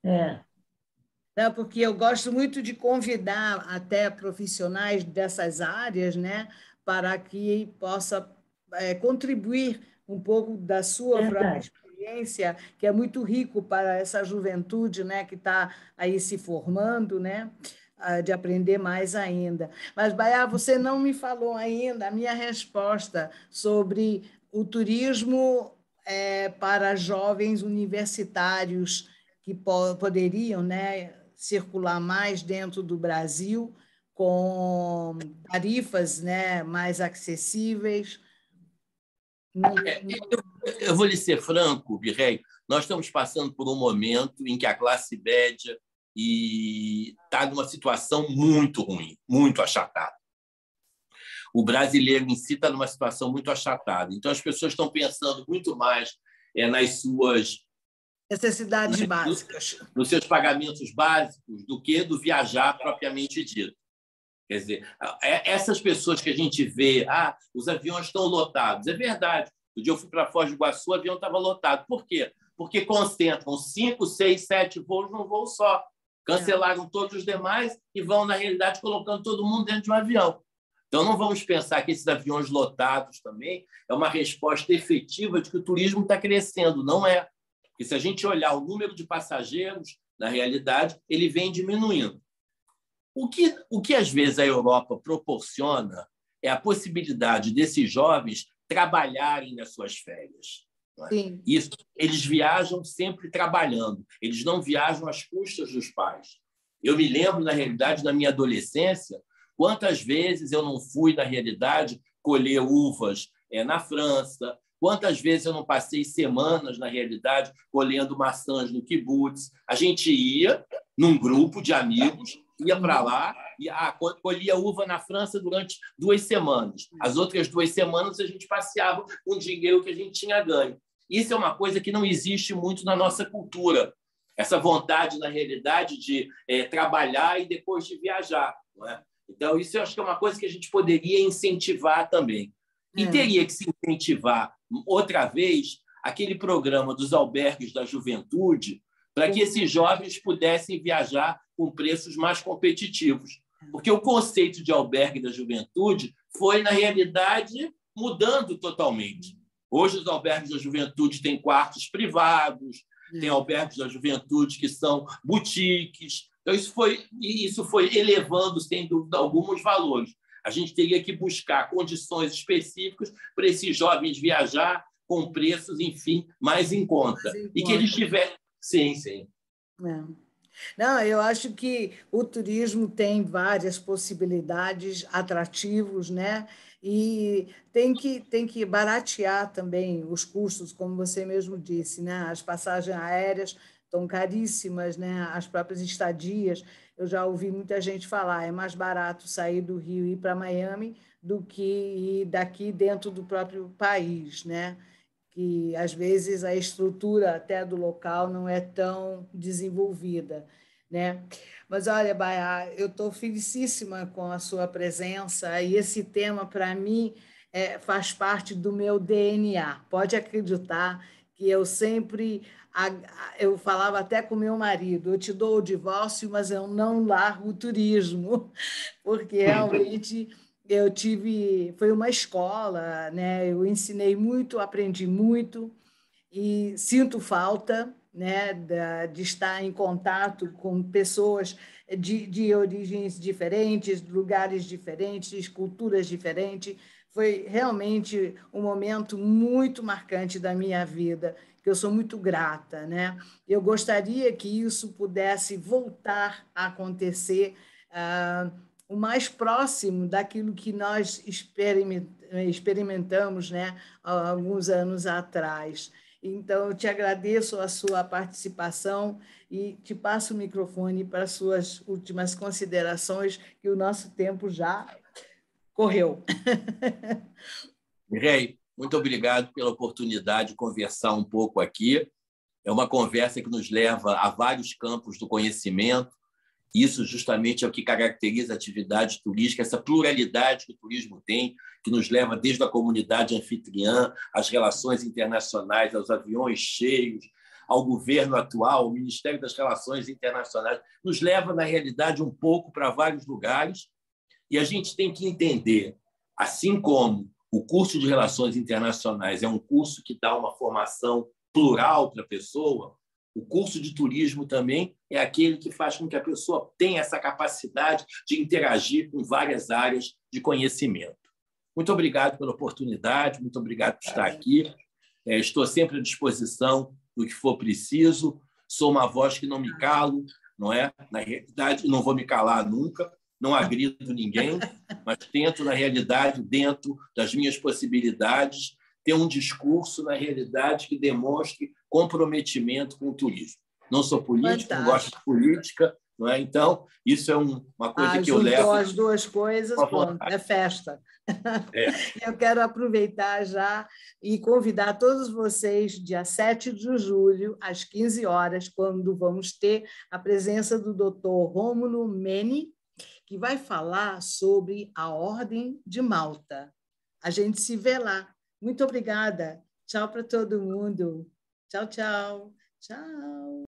pena. Não, porque eu gosto muito de convidar até profissionais dessas áreas, né, para que possa contribuir um pouco da sua própria experiência, que é muito rico para essa juventude, né, que está aí se formando, né, de aprender mais ainda. Mas, Baiá, você não me falou ainda a minha resposta sobre o turismo para jovens universitários que poderiam, né, circular mais dentro do Brasil com tarifas, né, mais acessíveis. Eu vou lhe ser franco, Virrei, nós estamos passando por um momento em que a classe média está numa situação muito ruim, muito achatada. O brasileiro em si está numa situação muito achatada. Então, as pessoas estão pensando muito mais nas suas necessidades básicas, nos seus pagamentos básicos, do que do viajar propriamente dito. Quer dizer, essas pessoas que a gente vê, os aviões estão lotados. É verdade. No dia eu fui para Foz do Iguaçu, o avião estava lotado. Por quê? Porque concentram 5, 6, 7 voos num voo só. Cancelaram todos os demais e vão, na realidade, colocando todo mundo dentro de um avião. Então, não vamos pensar que esses aviões lotados também é uma resposta efetiva de que o turismo está crescendo. Não é. Porque se a gente olhar o número de passageiros, na realidade, ele vem diminuindo. O que às vezes a Europa proporciona é a possibilidade desses jovens trabalharem nas suas férias. Não é? Sim. Isso, eles viajam sempre trabalhando, eles não viajam às custas dos pais. Eu me lembro, na realidade, na minha adolescência, quantas vezes eu não fui, na realidade, colher uvas na França, quantas vezes eu não passei semanas, na realidade, colhendo maçãs no kibutz. A gente ia num grupo de amigos, ia para lá e colhia uva na França durante 2 semanas. As outras 2 semanas a gente passeava com o dinheiro que a gente tinha ganho. Isso é uma coisa que não existe muito na nossa cultura. Essa vontade, na realidade, de trabalhar e depois de viajar. Não é? Então, isso eu acho que é uma coisa que a gente poderia incentivar também. E teria que se incentivar, outra vez, aquele programa dos albergues da juventude, para que esses jovens pudessem viajar com preços mais competitivos. Porque o conceito de albergue da juventude foi, na realidade, mudando totalmente. Hoje, os albergues da juventude têm quartos privados, tem albergues da juventude que são boutiques. Então, isso foi elevando, sem dúvida alguma, os valores. A gente teria que buscar condições específicas para esses jovens viajar com preços, enfim, mais em conta. E que eles tivessem... Sim. Não, eu acho que o turismo tem várias possibilidades, atrativos, né? E tem que baratear também os custos, como você mesmo disse, né? As passagens aéreas estão caríssimas, né? As próprias estadias. Eu já ouvi muita gente falar, é mais barato sair do Rio e ir para Miami do que ir daqui dentro do próprio país, né? Que às vezes a estrutura até do local não é tão desenvolvida, né? Mas olha, Baia, eu estou felicíssima com a sua presença e esse tema para mim faz parte do meu DNA. Pode acreditar que eu sempre eu falava até com meu marido, eu te dou o divórcio, mas eu não largo o turismo, porque realmente foi uma escola, né? Eu ensinei muito, aprendi muito e sinto falta, né, de estar em contato com pessoas de origens diferentes, lugares diferentes, culturas diferentes. Foi realmente um momento muito marcante da minha vida, que eu sou muito grata, né? Eu gostaria que isso pudesse voltar a acontecer o mais próximo daquilo que nós experimentamos, né, há alguns anos atrás. Então, eu te agradeço a sua participação e te passo o microfone para as suas últimas considerações, que o nosso tempo já correu. Rei, muito obrigado pela oportunidade de conversar um pouco aqui. É uma conversa que nos leva a vários campos do conhecimento. Isso justamente é o que caracteriza a atividade turística, essa pluralidade que o turismo tem, que nos leva desde a comunidade anfitriã, às relações internacionais, aos aviões cheios, ao governo atual, ao Ministério das Relações Internacionais. Nos leva, na realidade, um pouco para vários lugares. E a gente tem que entender, assim como o curso de Relações Internacionais é um curso que dá uma formação plural para a pessoa, o curso de turismo também é aquele que faz com que a pessoa tenha essa capacidade de interagir com várias áreas de conhecimento. Muito obrigado pela oportunidade, muito obrigado por estar aqui. Estou sempre à disposição do que for preciso. Sou uma voz que não me calo, não é? Na realidade, não vou me calar nunca, não agrido ninguém, mas tento, na realidade, dentro das minhas possibilidades, ter um discurso, na realidade, que demonstre comprometimento com o turismo. Não sou político, Fantástico. Não gosto de política, não é? Então, isso é uma coisa que eu levo. Juntou as duas coisas, pronto, é festa. Eu quero aproveitar já e convidar todos vocês, dia 7 de julho, às 15 horas, quando vamos ter a presença do Dr. Rômulo Meni, que vai falar sobre a Ordem de Malta. A gente se vê lá. Muito obrigada. Tchau para todo mundo. Tchau, tchau. Tchau.